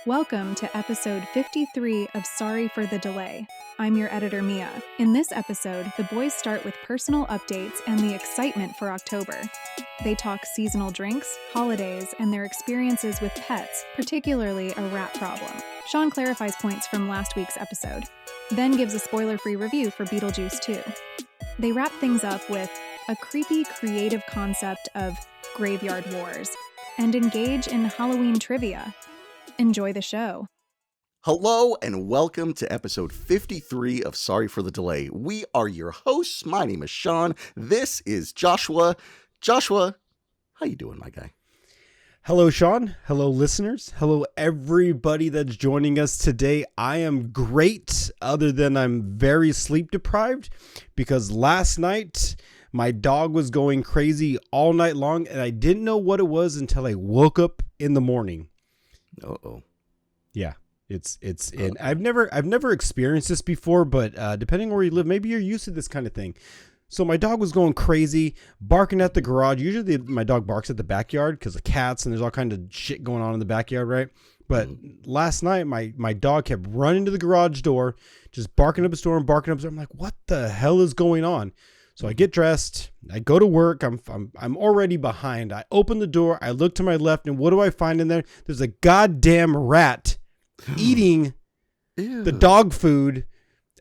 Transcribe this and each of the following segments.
Welcome to episode 53 of Sorry for the Delay. I'm your editor, Mia. In this episode, the boys start with personal updates and the excitement for October. They talk seasonal drinks, holidays, and their experiences with pets, particularly a rat problem. Sean clarifies points from last week's episode, then gives a spoiler-free review for Beetlejuice 2. They wrap things up with a creepy, creative concept of graveyard wars and engage in Halloween trivia. Enjoy the show. Hello and welcome to episode 53 of Sorry for the Delay. We are your hosts. My name is Sean. This is Joshua. Joshua, how you doing, my guy? Hello, Sean. Hello, listeners. Hello, everybody that's joining us today. I am great, other than I'm very sleep deprived because last night my dog was going crazy all night long and I didn't know what it was until I woke up in the morning. Uh-oh. Yeah, and I've never experienced this before, but depending on where you live, maybe you're used to this kind of thing. So my dog was going crazy, barking at the garage. Usually my dog barks at the backyard because of cats and there's all kinds of shit going on in the backyard, right? But last night my dog kept running to the garage door, just barking up a storm, barking up a storm. I'm like, what the hell is going on? So I get dressed, I go to work, I'm already behind. I open the door, I look to my left, and what do I find in there? There's a goddamn rat eating the dog food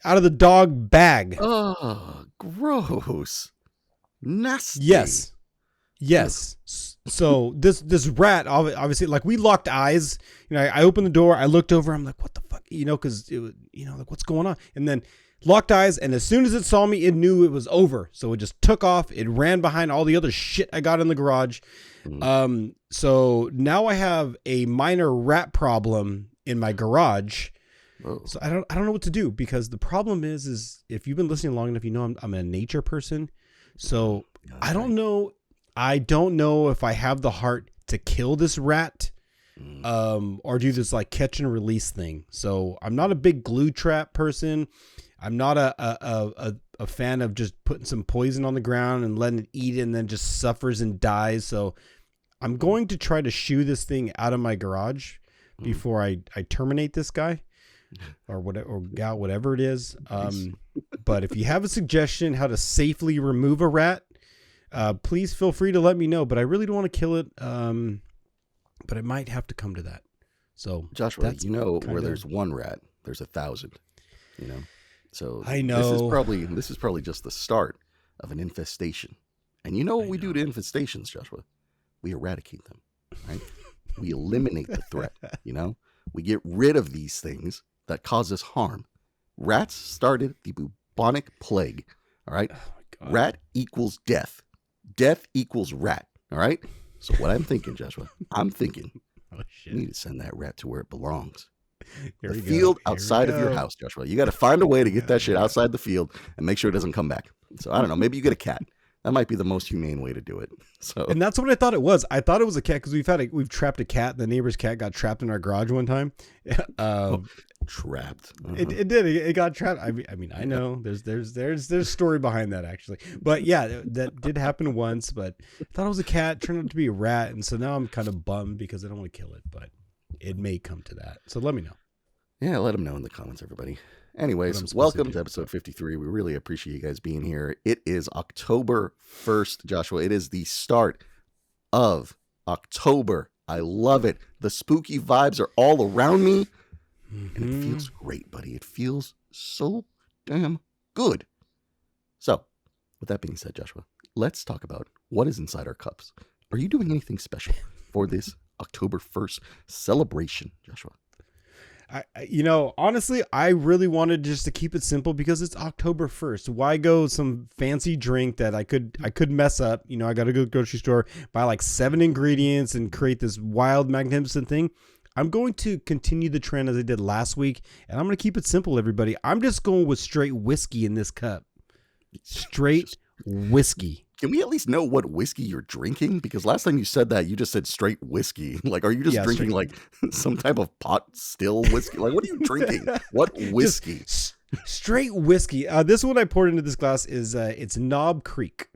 out of the dog bag. Oh, gross. Nasty. Yes. So this rat, obviously, like, we locked eyes. You know, I opened the door, I looked over, I'm like, what the fuck? You know, because it was, you know, like, what's going on? And then locked eyes, and as soon as it saw me, it knew it was over. So it just took off. It ran behind all the other shit I got in the garage. So now I have a minor rat problem in my garage. Whoa. So I don't know what to do, because the problem is if you've been listening long enough, you know I'm a nature person. So I don't know if I have the heart to kill this rat, or do this like catch and release thing. So I'm not a big glue trap person. I'm not a fan of just putting some poison on the ground and letting it eat it and then just suffers and dies. So I'm going to try to shoo this thing out of my garage before I terminate this guy or whatever, or gal, whatever it is. But if you have a suggestion how to safely remove a rat, please feel free to let me know. But I really don't want to kill it. But it might have to come to that. So Joshua, you know, where there's one rat, there's 1,000, you know? So I know this is probably just the start of an infestation. And you know what we do to infestations, Joshua? We eradicate them, right? We eliminate the threat, you know? We get rid of these things that cause us harm. Rats started the bubonic plague, all right? Oh, rat equals death. Death equals rat, all right? So what I'm thinking, Joshua, you need to send that rat to where it belongs. The field outside of your house, Joshua. You got to find a way to get that shit outside the field and make sure it doesn't come back. So I don't know. Maybe you get a cat. That might be the most humane way to do it. So, and that's what I thought it was. I thought it was a cat because we've trapped a cat. The neighbor's cat got trapped in our garage one time. Trapped. It did. It got trapped. I mean, I know there's story behind that actually. But yeah, that did happen once. But I thought it was a cat. Turned out to be a rat, and so now I'm kind of bummed because I don't want to kill it. But it may come to that. So let me know. Yeah, let them know in the comments, everybody. Anyways, welcome to episode 53. We really appreciate you guys being here. It is October 1st, Joshua. It is the start of October. I love it. The spooky vibes are all around me. And it feels great, buddy. It feels so damn good. So, with that being said, Joshua, let's talk about what is inside our cups. Are you doing anything special for this October 1st celebration, Joshua? Honestly, I really wanted just to keep it simple because it's October 1st. Why go some fancy drink that I could mess up? You know, I got to go to the grocery store, buy like 7 ingredients and create this wild, magnificent thing. I'm going to continue the trend as I did last week, and I'm going to keep it simple, everybody. I'm just going with straight whiskey in this cup. Straight whiskey. Can we at least know what whiskey you're drinking? Because last time you said that, you just said straight whiskey. Like, are you just drinking like some type of pot still whiskey? Like, what are you drinking? What whiskey? Straight whiskey. This one I poured into this glass is it's Knob Creek.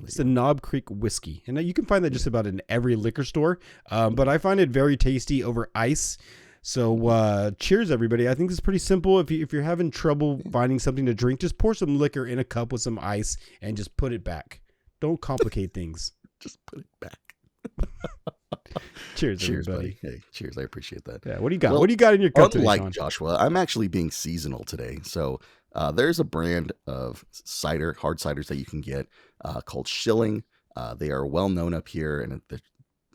It's a Knob Creek whiskey. And you can find that just about in every liquor store. But I find it very tasty over ice. So cheers, everybody. I think this is pretty simple. If you're having trouble finding something to drink, just pour some liquor in a cup with some ice and just put it back. Don't complicate things. Just put it back. Cheers, everybody. Buddy. Hey, cheers. I appreciate that. Yeah. What do you got? What do you got in your cup today, unlike Sean? Joshua, I'm actually being seasonal today. So there's a brand of cider, hard ciders that you can get called Shilling. They are well known up here, and they're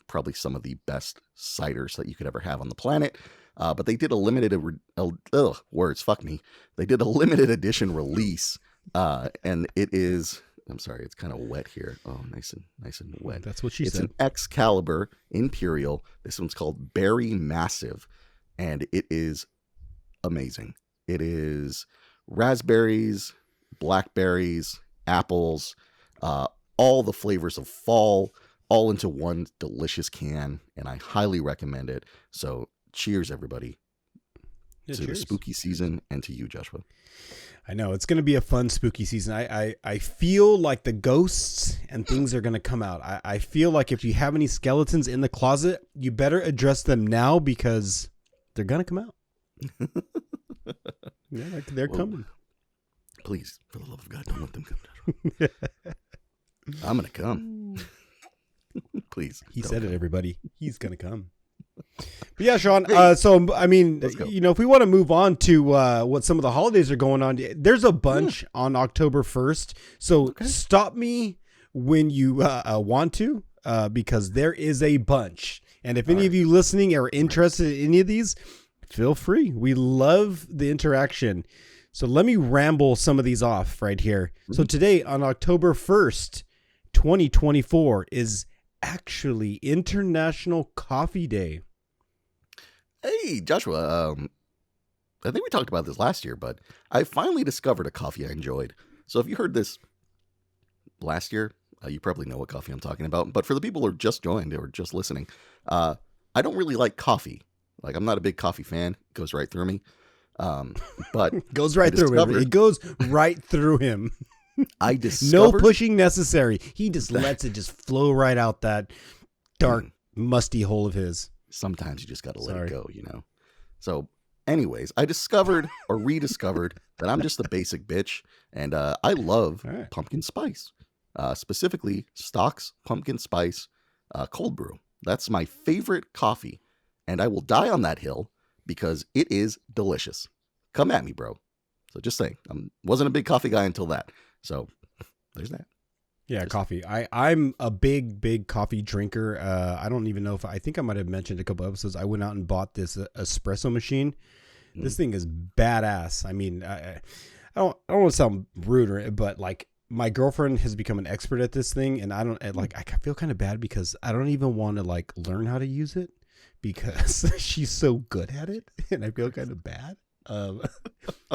probably some of the best ciders that you could ever have on the planet. But they did a limited They did a limited edition release, and it is. I'm sorry, it's kind of wet here. Oh, nice and wet. That's what she said. It's an Excalibur Imperial. This one's called Berry Massive, and it is amazing. It is raspberries, blackberries, apples, all the flavors of fall, all into one delicious can, and I highly recommend it. So cheers, everybody, to the spooky season, and to you, Joshua. I know it's going to be a fun spooky season. I feel like the ghosts and things are going to come out. I feel like if you have any skeletons in the closet, you better address them now because they're going to come out. Yeah, they're coming. Please, for the love of God, don't let them come. I'm going to come. Please. He said it, everybody. He's going to come. But yeah, Sean. So I mean, if we want to move on to what some of the holidays are going on, there's a bunch on October 1st. So stop me when you want to, because there is a bunch. And if any of you listening are interested in any of these, feel free. We love the interaction. So let me ramble some of these off right here. So today on October 1st, 2024 is actually International Coffee Day. Hey, Joshua, I think we talked about this last year, but I finally discovered a coffee I enjoyed. So if you heard this last year, you probably know what coffee I'm talking about. But for the people who are just joined or just listening, I don't really like coffee. Like, I'm not a big coffee fan. It goes right through me. But goes right through him. It goes right through him. I discovered... No pushing necessary. He just lets it just flow right out that dark, musty hole of his. Sometimes you just got to let it go, So anyways, I discovered or rediscovered that I'm just a basic bitch. And I love pumpkin spice, specifically Stock's pumpkin spice cold brew. That's my favorite coffee. And I will die on that hill because it is delicious. Come at me, bro. So just saying, I wasn't a big coffee guy until that. So there's that. Yeah, coffee. I'm a big coffee drinker. I don't even know I think I might have mentioned a couple episodes. I went out and bought this espresso machine. This thing is badass. I mean, I don't want to sound rude, but like my girlfriend has become an expert at this thing, and I feel kind of bad because I don't even want to like learn how to use it because she's so good at it, and I feel kind of bad.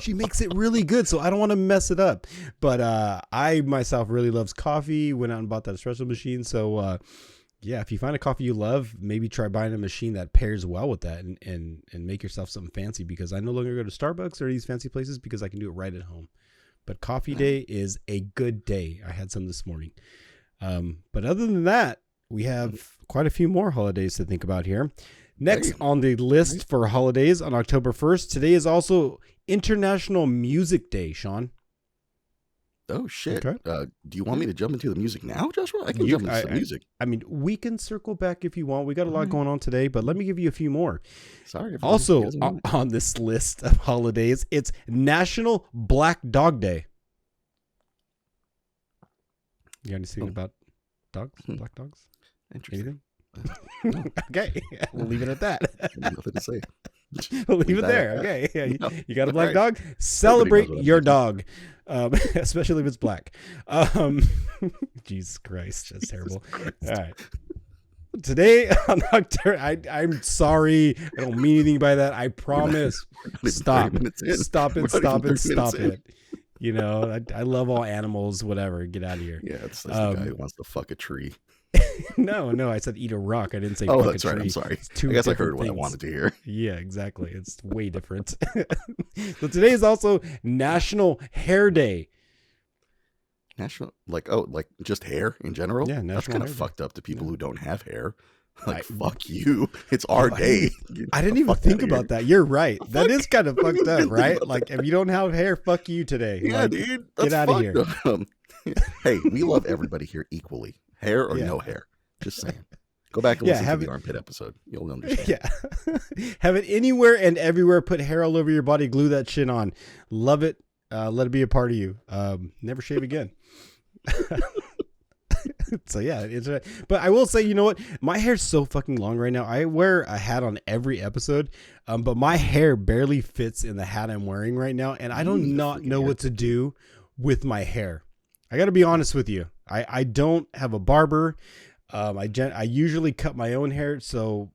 She makes it really good, so I don't want to mess it up. But I myself really loves coffee. Went out and bought that espresso machine. So yeah, if you find a coffee you love, maybe try buying a machine that pairs well with that, and make yourself something fancy. Because I no longer go to Starbucks or these fancy places because I can do it right at home. But coffee day is a good day. I had some this morning. But other than that, we have quite a few more holidays to think about here. Next on the list for holidays on October 1st, today is also International Music Day, Sean. Oh, shit. Okay. Do you want me to jump into the music now, Joshua? I can jump into the music. I mean, we can circle back if you want. We got a lot going on today, but let me give you a few more. Sorry. Also, on this list of holidays, it's National Black Dog Day. You got anything about dogs? Black dogs? Interesting. Anything? Okay, we'll leave it at that. Nothing to say. We'll leave it there. Okay, yeah, you got a black dog? Celebrate your dog, especially if it's black. Jesus Christ, that's terrible. All right. Today on October, I'm sorry. I don't mean anything by that. I promise. Stop it. You know, I love all animals, whatever. Get out of here. Yeah, it's the guy who wants to fuck a tree. No, I said eat a rock. I didn't say fuck that's a tree. Right. I'm sorry. I guess I heard what I wanted to hear. Yeah, exactly. It's way different. So today is also National Hair Day. National, like just hair in general? Yeah, that's kind of fucked up to people who don't have hair. Like, fuck you. It's our day. I didn't even think about that. You're right. That is kind of fucked up, right? Like, if you don't have hair, fuck you today. Yeah, like, dude. Get out of here. Hey, we love everybody here equally. Hair or no hair. Just saying. Go back and listen to the armpit episode. You'll understand. Yeah. Have it anywhere and everywhere. Put hair all over your body. Glue that shit on. Love it. Let it be a part of you. Never shave again. So yeah, but I will say, you know what? My hair's so fucking long right now. I wear a hat on every episode, but my hair barely fits in the hat I'm wearing right now, and I do not know what to do with my hair. I got to be honest with you. I don't have a barber. I usually cut my own hair, so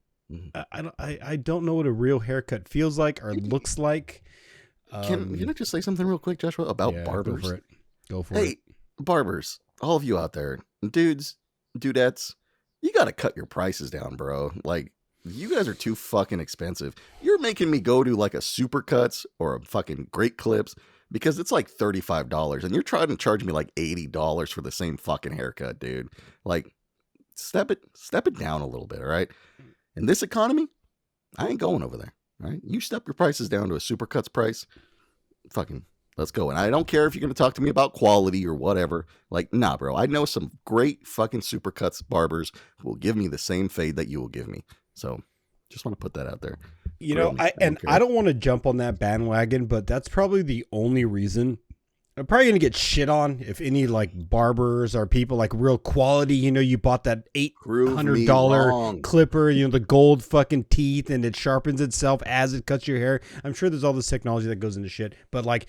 I don't know what a real haircut feels like or looks like. Can I just say something real quick, Joshua, about barbers? Go for it. Hey, barbers, all of you out there, dudes, dudettes, you got to cut your prices down, bro. Like, you guys are too fucking expensive. You're making me go to like a Supercuts or a fucking Great Clips because it's like $35, and you're trying to charge me like $80 for the same fucking haircut, dude. Like, step it down a little bit, all right? In this economy, I ain't going over there, all right? You step your prices down to a Supercuts price, fucking let's go. And I don't care if you're going to talk to me about quality or whatever. Like, nah, bro. I know some great fucking Supercuts barbers who will give me the same fade that you will give me. So just want to put that out there. You know, I don't want to jump on that bandwagon, but that's probably the only reason. I'm probably going to get shit on if any like barbers or people like real quality, you know, you bought that $800 clipper, you know, the gold fucking teeth, and it sharpens itself as it cuts your hair. I'm sure there's all this technology that goes into shit, but like,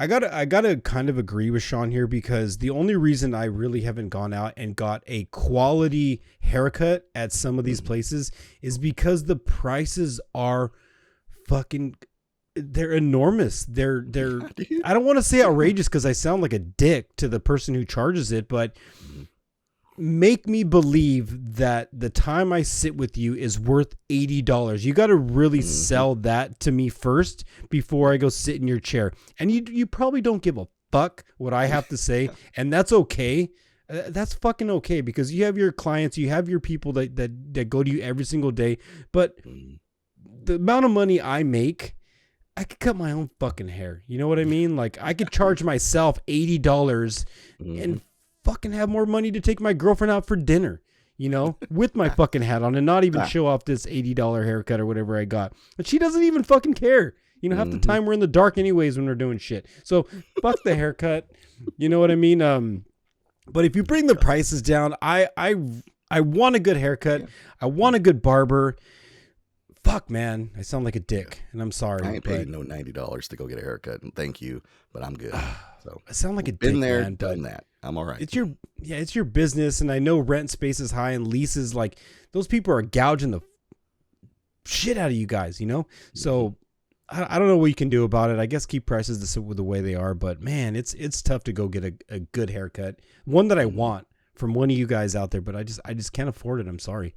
I gotta kind of agree with Sean here, because the only reason I really haven't gone out and got a quality haircut at some of these places is because the prices are fucking, they're enormous. They're I don't want to say outrageous because I sound like a dick to the person who charges it, but make me believe that the time I sit with you is worth $80. You got to really sell that to me first before I go sit in your chair. And you probably don't give a fuck what I have to say, and that's okay. That's fucking okay, because you have your clients, you have your people that go to you every single day. But the amount of money I make, I could cut my own fucking hair. You know what I mean? Like, I could charge myself $80 and fucking have more money to take my girlfriend out for dinner, you know, with my fucking hat on, and not even show off this $80 haircut or whatever I got. But she doesn't even fucking care. You know, half the time we're in the dark anyways when we're doing shit. So fuck the haircut. You know what I mean? But if you bring the prices down, I want a good haircut. I want a good barber. Fuck, man, I sound like a dick, and I'm sorry. I ain't paid no $90 to go get a haircut, and thank you, but I'm good. So I sound like a dick, been there, man, done that. I'm all right. It's your business, and I know rent space is high and leases, like, those people are gouging the shit out of you guys, you know? So I don't know what you can do about it. I guess keep prices the way they are, but man, it's tough to go get a good haircut, one that I want from one of you guys out there, but I just can't afford it. I'm sorry.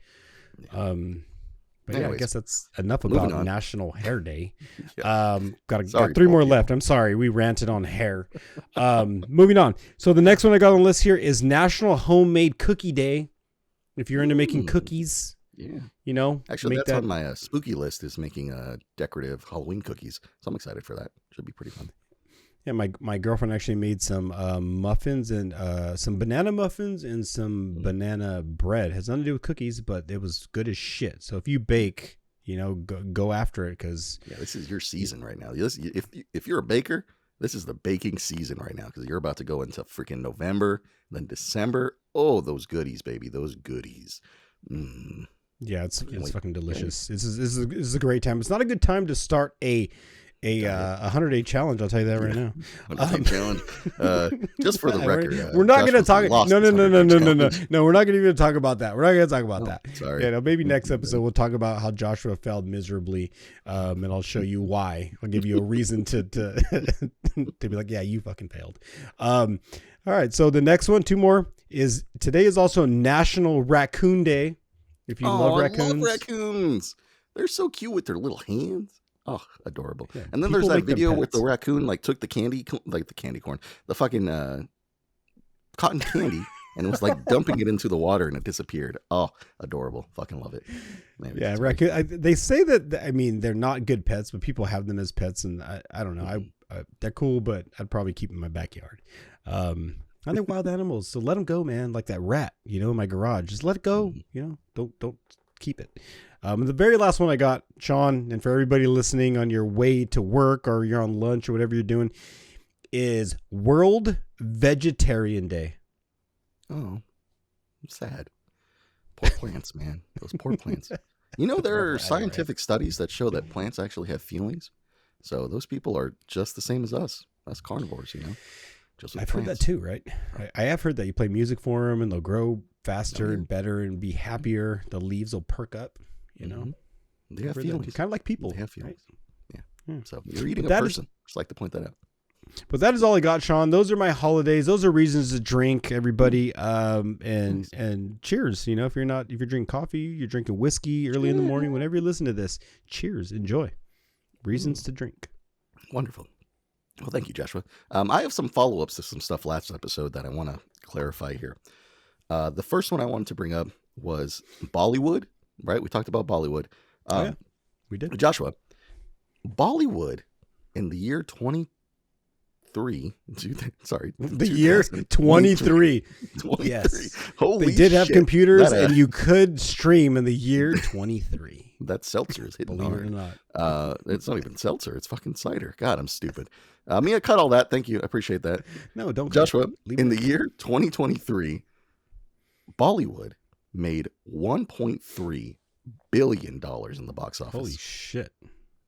But anyways, I guess that's enough about National Hair Day. Got 3 more left. I'm sorry. We ranted on hair. Moving on. So the next one I got on the list here is National Homemade Cookie Day. If you're into making cookies, you know. Actually, that's on my spooky list, is making decorative Halloween cookies. So I'm excited for that. Should be pretty fun. Yeah, my girlfriend actually made some muffins and some banana muffins and some banana bread. Has nothing to do with cookies, but it was good as shit. So if you bake, you know, go after it, because this is your season right now. If you're a baker, this is the baking season right now, because you're about to go into freaking November, then December. Oh, those goodies, baby, those goodies. Yeah, it's fucking delicious. This is a great time. It's not a good time to start a 100-day challenge. I'll tell you that right now. 100-day challenge. Just for the record, we're not going to talk. No. We're not going to even talk about that. We're not going to talk about that. Sorry. Yeah, no, maybe next episode we'll talk about how Joshua failed miserably, and I'll show you why. I'll give you a reason to be like, yeah, you fucking failed. All right. So the next one, 2 more, is today is also National Raccoon Day. If you love raccoons. I love raccoons. They're so cute with their little hands. Oh, adorable. Yeah, and then there's that video with the raccoon, like, took the candy, like the candy corn, the fucking cotton candy, and it was like dumping it into the water and it disappeared. Oh, adorable. Fucking love it. Maybe yeah, raccoon. They say that, I mean, they're not good pets, but people have them as pets, and I don't know. They're cool, but I'd probably keep them in my backyard. And they're wild animals, so let them go, man. Like that rat, in my garage. Just let it go. Don't keep it. The very last one I got, Sean, and for everybody listening on your way to work or you're on lunch or whatever you're doing, is World Vegetarian Day. Oh, sad. Poor plants, man. Those poor plants. There are scientific studies that show that plants actually have feelings. So those people are just the same as us carnivores, Just with I've plants. heard that too, right? I have heard that you play music for them and they'll grow faster and better and be happier. The leaves will perk up, Mm-hmm. They have feelings. Kind of like people. They have feelings. Right? Yeah. So you're eating a person. Just like to point that out. But that is all I got, Sean. Those are my holidays. Those are reasons to drink, everybody. And cheers. If you're drinking coffee, you're drinking whiskey early in the morning, whenever you listen to this, cheers. Enjoy. Reasons to drink. Wonderful. Well, thank you, Joshua. I have some follow-ups to some stuff last episode that I want to clarify here. The first one I wanted to bring up was Bollywood, right? We talked about Bollywood. We did. Joshua, Bollywood in the year 23. Sorry. The year 23. 23. Yes. Holy They did have shit. computers and you could stream in the year 23. That seltzer is hitting Believe hard. it or not. It's not even seltzer. It's fucking cider. God, I'm stupid. Mia, cut all that. Thank you. I appreciate that. No, don't. Joshua, in the year 2023, Bollywood made $1.3 billion in the box office. Holy shit.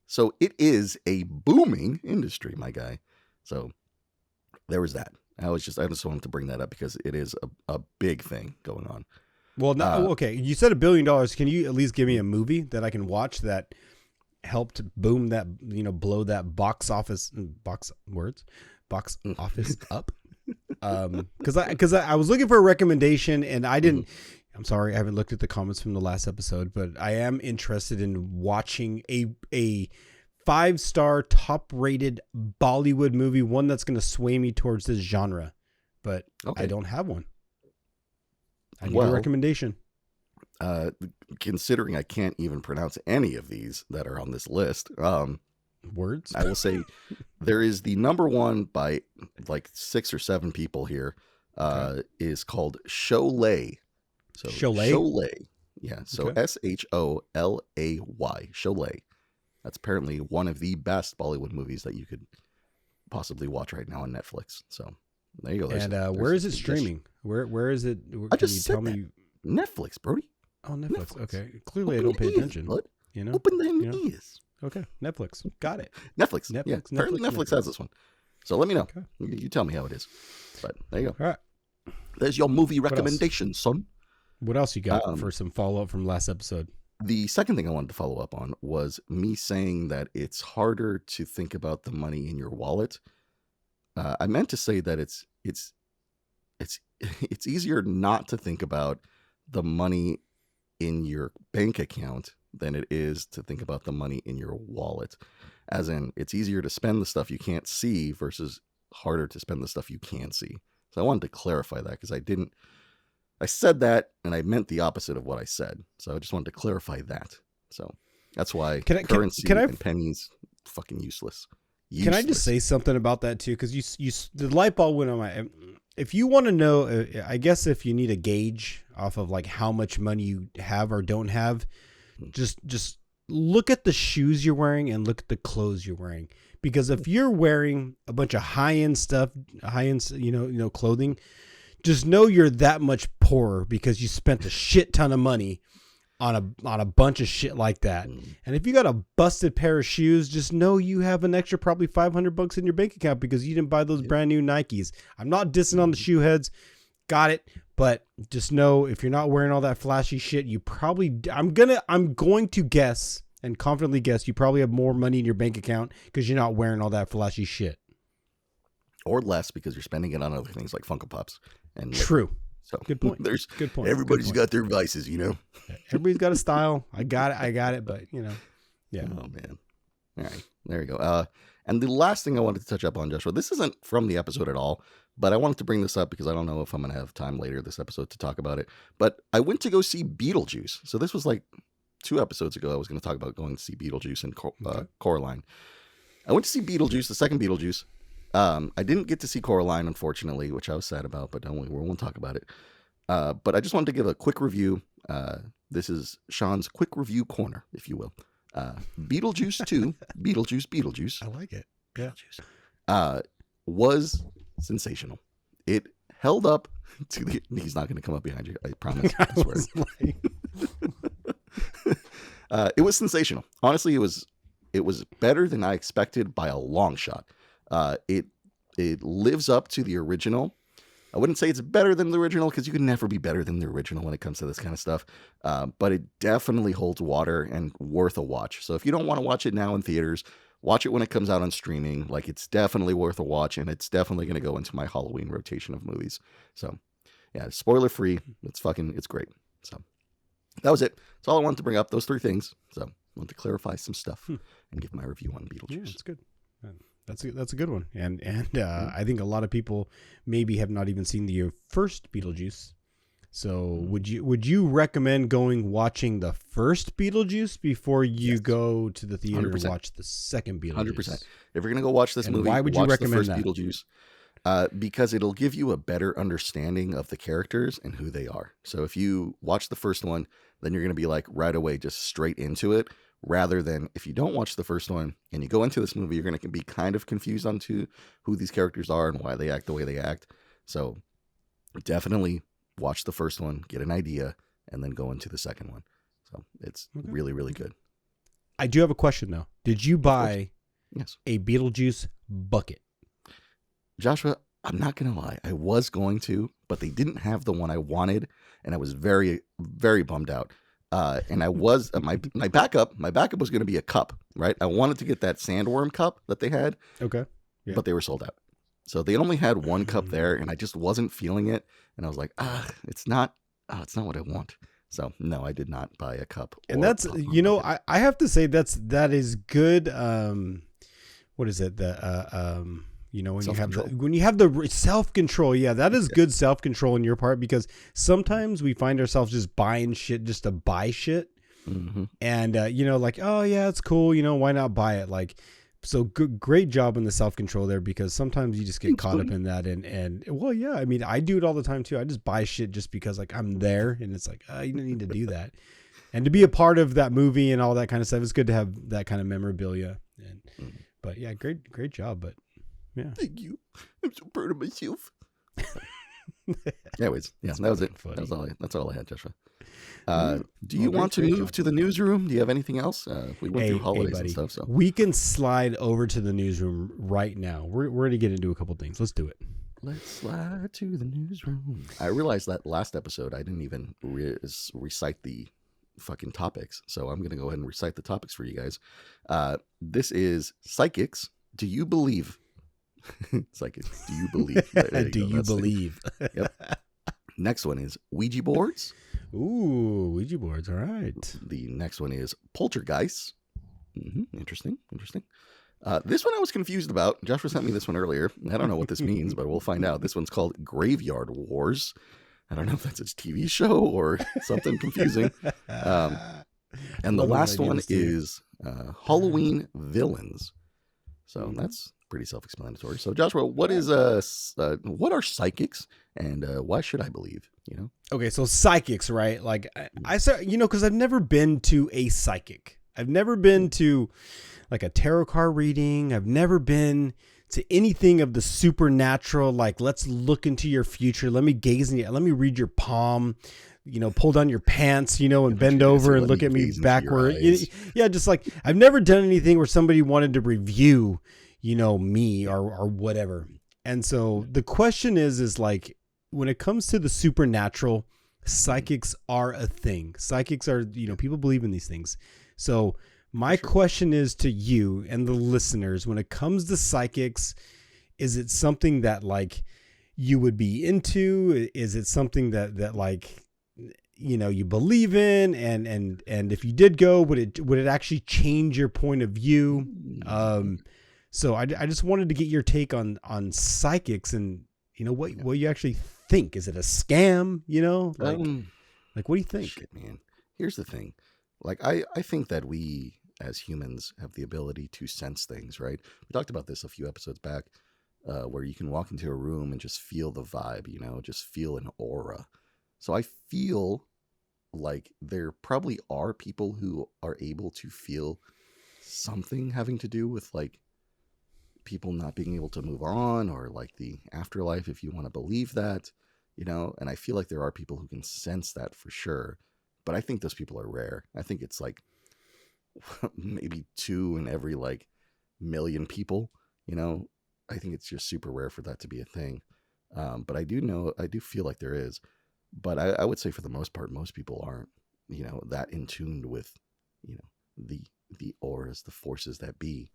So it is a booming industry, my guy. So there was that. I just wanted to bring that up because it is a big thing going on. Well, no, okay. You said $1 billion. Can you at least give me a movie that I can watch that helped boom that, blow that box office up? Because I was looking for a recommendation and I didn't. I'm sorry, I haven't looked at the comments from the last episode, but I am interested in watching a 5-star top-rated Bollywood movie, one that's going to sway me towards this genre, but I don't have one. I need a recommendation. Considering I can't even pronounce any of these that are on this list, words, I will say there is the number one by like 6 or 7 people here. Is called Sholay. So Sholay. Yeah. So Sholay. Sholay. That's apparently one of the best Bollywood movies that you could possibly watch right now on Netflix. So there you go. And where is it streaming? Where is it? I just said that. Netflix, Brody. Oh, Netflix. Okay. Clearly, I don't pay attention. Open them ears. Okay. Netflix. Got it. Netflix. Yeah. Apparently Netflix has this one. So let me know. Okay. You tell me how it is. But there you go. All right. There's your movie recommendation, son. What else you got for some follow-up from last episode? The second thing I wanted to follow up on was me saying that it's harder to think about the money in your wallet. I meant to say that it's easier not to think about the money in your bank account than it is to think about the money in your wallet. As in, it's easier to spend the stuff you can't see versus harder to spend the stuff you can see. So I wanted to clarify that because I said that and I meant the opposite of what I said. So I just wanted to clarify that. So that's why currency and pennies fucking useless. Can I just say something about that too? Because the light bulb went on my. If you want to know, I guess if you need a gauge off of like how much money you have or don't have, just look at the shoes you're wearing and look at the clothes you're wearing. Because if you're wearing a bunch of high-end stuff, clothing, just know you're that much poorer because you spent a shit ton of money on a bunch of shit like that. And if you got a busted pair of shoes, just know you have an extra probably $500 in your bank account because you didn't buy those brand new Nikes. I'm not dissing on the shoe heads. Got it. But just know if you're not wearing all that flashy shit, you probably, I'm going to guess and confidently guess you probably have more money in your bank account because you're not wearing all that flashy shit. Or less because you're spending it on other things like Funko Pops. And true. So good point. Good point. Everybody's got their vices, Everybody's got a style. I got it. But yeah. Oh man. All right, there you go. And the last thing I wanted to touch up on, Joshua, this isn't from the episode at all, but I wanted to bring this up because I don't know if I'm going to have time later this episode to talk about it. But I went to go see Beetlejuice. So this was like 2 episodes ago. I was going to talk about going to see Beetlejuice in Coraline. I went to see Beetlejuice, the second Beetlejuice. I didn't get to see Coraline, unfortunately, which I was sad about, but we won't talk about it. But I just wanted to give a quick review. This is Sean's quick review corner, if you will. Beetlejuice 2, Beetlejuice. I like it. Yeah. Was sensational. It held up to the... He's not going to come up behind you, I promise. I swear. It was sensational. Honestly, it was better than I expected by a long shot. It lives up to the original. I wouldn't say it's better than the original because you can never be better than the original when it comes to this kind of stuff. But it definitely holds water and worth a watch. So if you don't want to watch it now in theaters, watch it when it comes out on streaming. Like, it's definitely worth a watch, and it's definitely going to go into my Halloween rotation of movies. So yeah, spoiler free. It's great. So that was it. That's all I wanted to bring up. Those 3 things. So I want to clarify some stuff and give my review on Beetlejuice. Yeah, that's good. That's a good one. And I think a lot of people maybe have not even seen the first Beetlejuice. So would you recommend watching the first Beetlejuice before you go to the theater 100%. to watch the second Beetlejuice? 100%. If you're going to go watch this movie, why would you recommend the first Beetlejuice? Because it'll give you a better understanding of the characters and who they are. So if you watch the first one, then you're going to be like right away just straight into it. Rather than if you don't watch the first one and you go into this movie, you're going to be kind of confused on who these characters are and why they act the way they act. So definitely watch the first one, get an idea, and then go into the second one. So it's really, really good. I do have a question, though. Did you buy a Beetlejuice bucket? Joshua, I'm not going to lie. I was going to, but they didn't have the one I wanted, and I was very, very bummed out. And I was my backup was going to be a cup, right? I wanted to get that sandworm cup that they had. Okay. Yeah. But they were sold out. So they only had one cup there, and I just wasn't feeling it. And I was like, it's not what I want. So no, I did not buy a cup. And that's, I have to say that is good. What is it? When you have the self-control, that is good self-control on your part, because sometimes we find ourselves just buying shit just to buy shit. Mm-hmm. And, like, oh yeah, it's cool. Why not buy it? Like, so great job on the self-control there, because sometimes you just get caught up in that. And well, yeah, I mean, I do it all the time too. I just buy shit just because like I'm there, and it's like, you don't need to do that. And to be a part of that movie and all that kind of stuff, it's good to have that kind of memorabilia. But yeah, great job. But yeah. Thank you. I'm so proud of myself. Anyways, that was it. That's all I had, Joshua. Do you want to move to the newsroom? Do you have anything else? We went through holidays and stuff. So we can slide over to the newsroom right now. We're going to get into a couple things. Let's do it. Let's slide to the newsroom. I realized that last episode I didn't even recite the fucking topics. So I'm going to go ahead and recite the topics for you guys. This is psychics. Do you believe? Psychics. Do you believe? Do you believe? Yep. Next one is Ouija boards. Ooh, Ouija boards. All right. The next one is poltergeists. Interesting. This one I was confused about. Joshua sent me this one earlier. I don't know what this means, but we'll find out. This one's called Graveyard Wars. I don't know if that's a TV show or something confusing. And the last one is Halloween villains. So that's pretty self-explanatory. So Joshua, what are psychics, and why should I believe? Okay, so psychics, right? Like I said, because I've never been to a psychic. I've never been to like a tarot card reading. I've never been to anything of the supernatural. Like, let's look into your future. Let me gaze in you. Let me read your palm. Pull down your pants, and bend over and look at me backward. Yeah, just like I've never done anything where somebody wanted to review, me or whatever. And so the question is like, when it comes to the supernatural, psychics are a thing. Psychics are, people believe in these things. So my question is to you and the listeners, when it comes to psychics, is it something that like you would be into? Is it something that like, you believe in, and if you did go, would it actually change your point of view? So I just wanted to get your take on psychics, and what you actually think. Is it a scam? Like what do you think? Shit, man. Here's the thing. Like I think that we as humans have the ability to sense things, right? We talked about this a few episodes back, where you can walk into a room and just feel the vibe, just feel an aura. So I feel like there probably are people who are able to feel something having to do with like people not being able to move on, or like the afterlife, if you want to believe that, and I feel like there are people who can sense that for sure. But I think those people are rare. I think it's like maybe 2 in every like million people, I think it's just super rare for that to be a thing. But I do feel like there is, but I would say for the most part, most people aren't, that in tune with, the auras, the forces that be.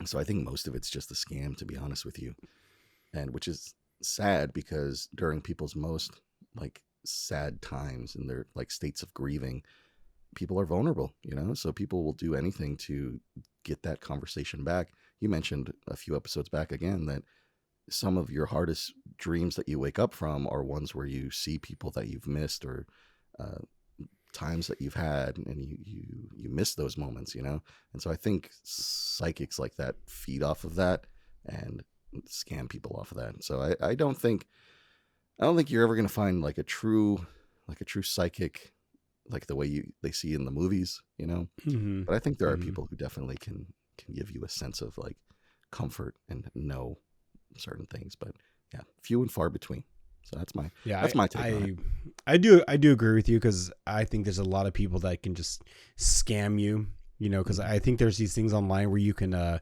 So I think most of it's just a scam, to be honest with you. And which is sad, because during people's most like sad times and their like states of grieving, people are vulnerable, so people will do anything to get that conversation back. You mentioned a few episodes back again that some of your hardest dreams that you wake up from are ones where you see people that you've missed, or times that you've had, and you miss those moments, and so I think psychics like that feed off of that and scam people off of that. So I don't think you're ever going to find like a true psychic like the way they see in the movies, Mm-hmm. But I think there are people who definitely can give you a sense of like comfort and know certain things, but yeah, few and far between. So that's my take on it. I do agree with you, because I think there's a lot of people that can just scam you, because I think there's these things online where you can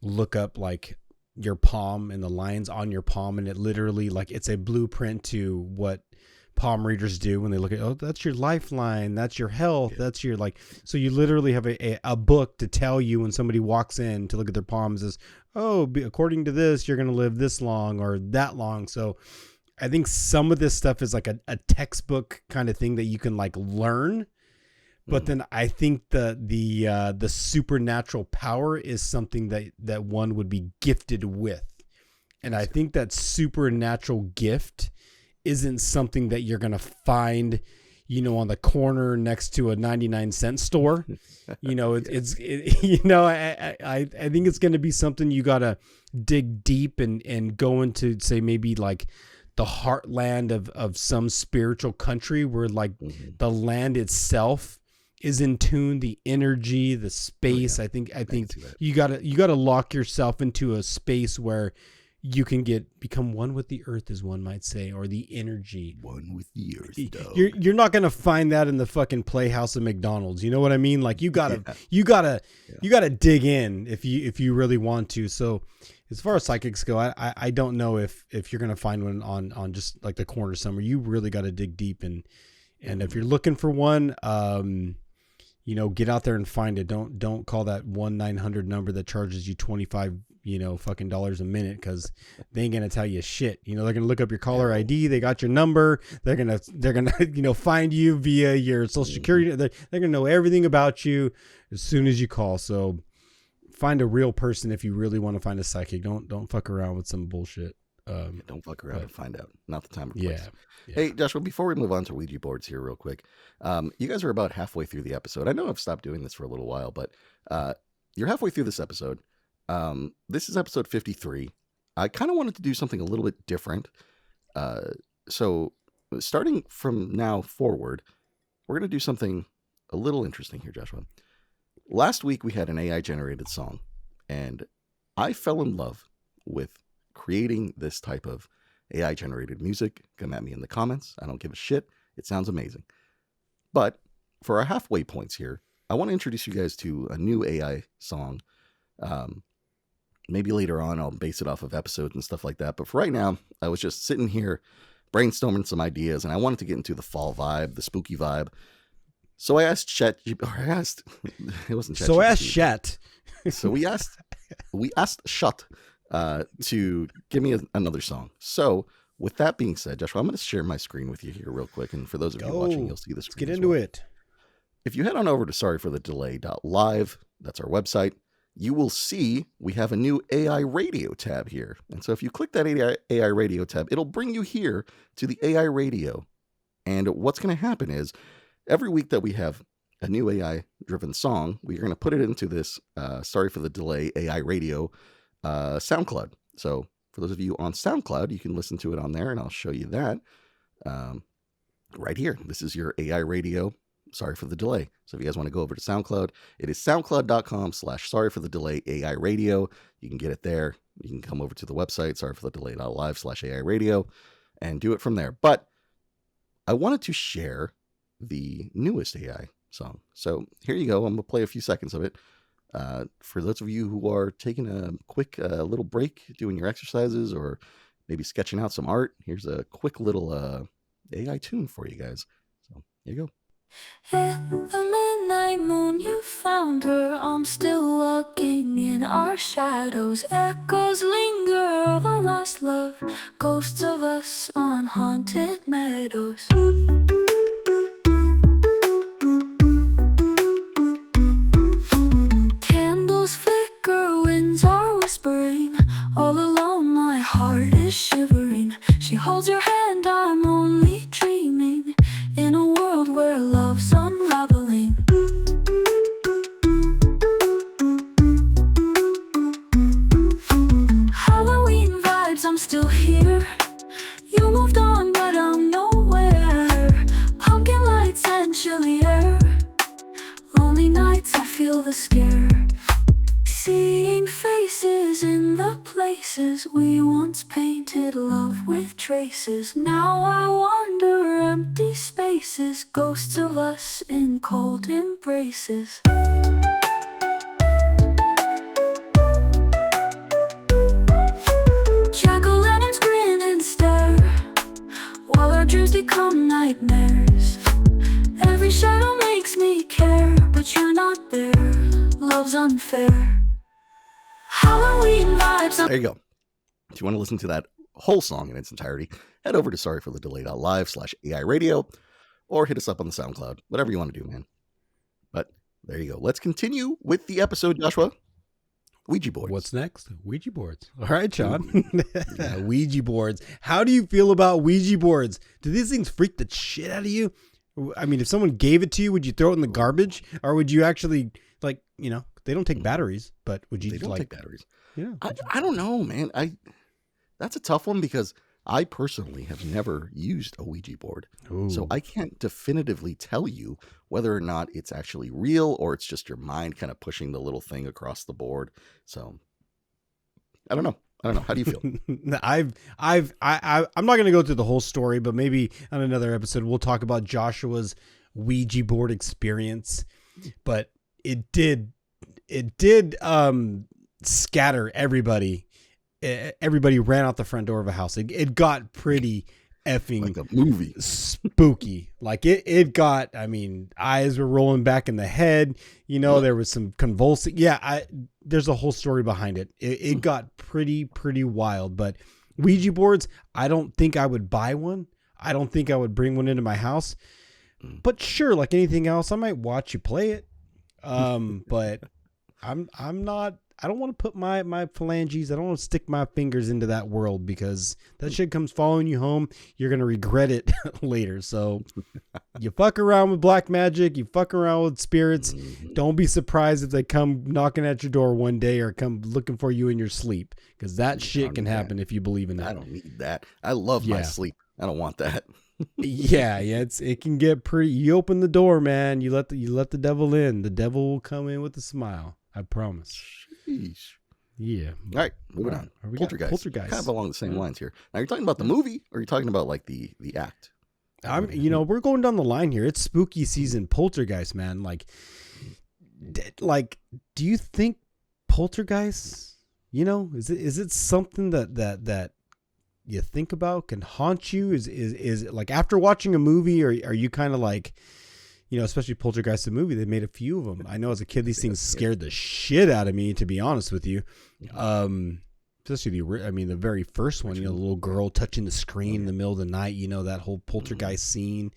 look up like your palm and the lines on your palm, and it literally like it's a blueprint to what palm readers do when they look at, oh, that's your lifeline, that's your health, that's your like, so you literally have a book to tell you when somebody walks in to look at their palms is, according to this, you're going to live this long or that long. So I think some of this stuff is like a textbook kind of thing that you can like learn, but then I think the supernatural power is something that one would be gifted with. And I think that supernatural gift isn't something that you're going to find, on the corner next to a 99-cent store. I think it's going to be something you got to dig deep and go into, say, maybe like the heartland of some spiritual country where like the land itself is in tune, the energy, the space. I think you gotta lock yourself into a space where you can become one with the earth, as one might say, or the energy. One with the earth, dog. You're not gonna find that in the fucking Playhouse of McDonald's. You know what I mean? Like you gotta dig in if you really want to. So as far as psychics go, I don't know if you're gonna find one on just like the corner somewhere. You really got to dig deep, and if you're looking for one, get out there and find it. Don't call that 1-900 number that charges you $25 fucking dollars a minute, because they ain't gonna tell you shit. They're gonna look up your caller ID. They got your number. They're gonna find you via your social security. They're gonna know everything about you as soon as you call. So find a real person if you really want to find a psychic. Don't fuck around with some bullshit. Don't fuck around and find out. Not the time or place. Yeah. Hey, Joshua, before we move on to Ouija boards here real quick, you guys are about halfway through the episode. I know I've stopped doing this for a little while, but you're halfway through this episode. This is episode 53. I kind of wanted to do something a little bit different. So starting from now forward, we're going to do something a little interesting here, Joshua. Last week we had an AI generated song, and I fell in love with creating this type of AI generated music. Come at me in the comments. I don't give a shit. It sounds amazing. But for our halfway points here, I want to introduce you guys to a new AI song. Maybe later on I'll base it off of episodes and stuff like that. But for right now, I was just sitting here brainstorming some ideas, and I wanted to get into the fall vibe, the spooky vibe. So I asked Chat. It wasn't Chat. So I asked Chat. So we asked Shut to give me another song. So with that being said, Joshua, I'm going to share my screen with you here real quick. And for those of you watching, you'll see the screen. Let's get into it. If you head on over to sorryforthedelay.live, that's our website, you will see we have a new AI radio tab here. And so if you click that AI radio tab, it'll bring you here to the AI radio. And what's going to happen is every week that we have a new AI driven song, we're going to put it into this Sorry for the Delay AI radio SoundCloud. So for those of you on SoundCloud, you can listen to it on there, and I'll show you that right here. This is your AI radio. Sorry for the delay. So if you guys want to go over to SoundCloud, it is soundcloud.com/sorry for the delay AI radio. You can get it there. You can come over to the website, sorryforthedelay.live/AI radio, and do it from there. But I wanted to share the newest AI song. So here you go. I'm going to play a few seconds of it. For those of you who are taking a quick little break, doing your exercises, or maybe sketching out some art, here's a quick little AI tune for you guys. So here you go. In the midnight moon, you found her. I'm still walking in our shadows. Echoes linger of a lost love. Ghosts of us on haunted meadows. Candles flicker, winds are whispering. All alone, my heart is shivering. She holds your hand, I'm only dreaming. In a world where love's unraveling. Halloween vibes, I'm still here. You moved on, but I'm nowhere. Pumpkin lights and chilly air. Lonely nights, I feel the scare. Seeing faces in the places we once painted love with traces. Now I wander empty spaces, ghosts of us in cold embraces. Jack-o'-lanterns grin and stare, while our dreams become nightmares. Every shadow makes me care, but you're not there. Love's unfair. Halloween vibes. There you go. If you want to listen to that whole song in its entirety, head over to sorryforthedelay.live/AI radio, or hit us up on the SoundCloud, whatever you want to do, man. But there you go. Let's continue with the episode, Joshua. Ouija boards. What's next? Ouija boards. All right, Sean. Ouija boards. How do you feel about Ouija boards? Do these things freak the shit out of you? I mean, if someone gave it to you, would you throw it in the garbage? Or would you actually, like, you know, they don't take batteries, but would you They don't like take batteries. Yeah. I don't know, man. That's a tough one because I personally have never used a Ouija board. Ooh. So I can't definitively tell you whether or not it's actually real or it's just your mind kind of pushing the little thing across the board. So I don't know. How do you feel? I'm not going to go through the whole story, but maybe on another episode we'll talk about Joshua's Ouija board experience. But it did scatter everybody. Everybody ran out the front door of a house. It got pretty effing like a movie spooky. Like it got, I mean, eyes were rolling back in the head, you know, there was some convulsing. Yeah. There's a whole story behind it. It got pretty wild, but Ouija boards, I don't think I would buy one. I don't think I would bring one into my house, but sure. Like anything else, I might watch you play it. But I don't want to put my phalanges, I don't want to stick my fingers into that world because that shit comes following you home. You're going to regret it later. So you fuck around with black magic, you fuck around with spirits. Don't be surprised if they come knocking at your door one day or come looking for you in your sleep, because that shit can happen if you believe in that. I don't need that. I love my sleep. I don't want that. Yeah. It can get pretty. You open the door, man. You let the devil in. The devil will come in with a smile. I promise. Sheesh. Yeah. All right, moving on. Poltergeist. Kind of along the same lines here. Now, you're talking about the movie, or you're talking about like the act? We're going down the line here. It's spooky season. Poltergeist, man. Like, do you think Poltergeist? You know, is it something that you think about, can haunt you? Is it like after watching a movie, or are you kind of like, you know, especially Poltergeist the movie, they made a few of them. I know as a kid, these things scared the shit out of me, to be honest with you. especially the very first one, the little girl touching the screen in the middle of the night, that whole poltergeist scene.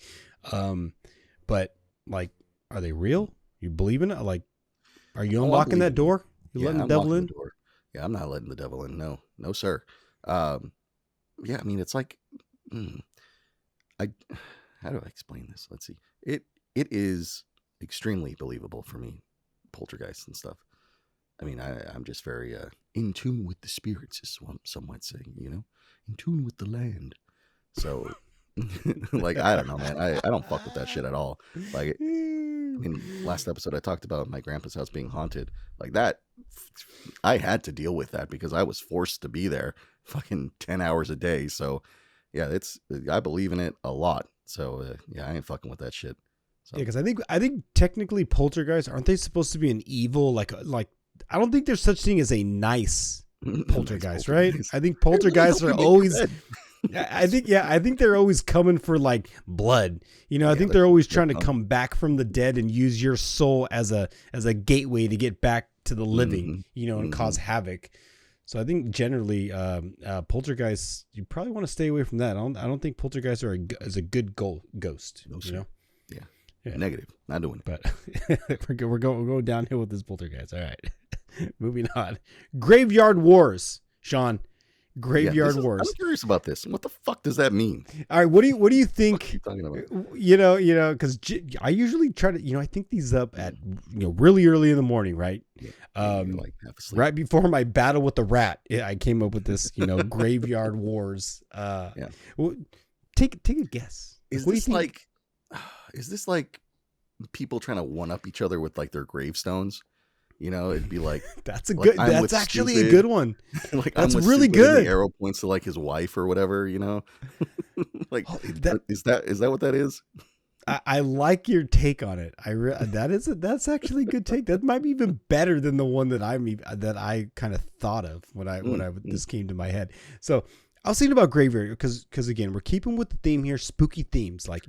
But like, are they real? You believe in it? Like, are you unlocking that door? You letting the devil in? Yeah, I'm not letting the devil in. No, sir. Yeah, I mean, it's like, how do I explain this? Let's see. It is extremely believable for me, poltergeists and stuff. I mean, I'm just very in tune with the spirits, as some might say, in tune with the land. So, like, I don't know, man. I don't fuck with that shit at all. Like, last episode I talked about my grandpa's house being haunted. Like that, I had to deal with that because I was forced to be there fucking 10 hours a day. So, yeah, I believe in it a lot. So, yeah, I ain't fucking with that shit. So. Yeah, because I think technically poltergeists, aren't they supposed to be an evil, like I don't think there's such thing as a nice poltergeist, right? I think poltergeists are always, I think they're always coming for like blood. I think they're always trying to come back from the dead and use your soul as a gateway to get back to the living, and cause havoc. So I think generally, poltergeists, you probably want to stay away from that. I don't think poltergeists are a good ghost. No, Yeah. Negative. Not doing it. But we're going downhill with this poltergeist. All right. Moving on. Graveyard Wars, Sean. Graveyard Wars. I'm curious about this. What the fuck does that mean? All right. What do you think? What are you talking about? Because I usually try to, I think these up at really early in the morning, right? Yeah. Like half asleep. Right before my battle with the rat, I came up with this, Graveyard Wars. Well, take a guess. Is this like people trying to one up each other with like their gravestones? It'd be like that's actually a good one. Like that's really good. The arrow points to like his wife or whatever. Like is that what that is? I like your take on it. That's actually a good take. That might be even better than the one that I kind of thought of when this came to my head. So I was thinking about graveyard because again we're keeping with the theme here, spooky themes like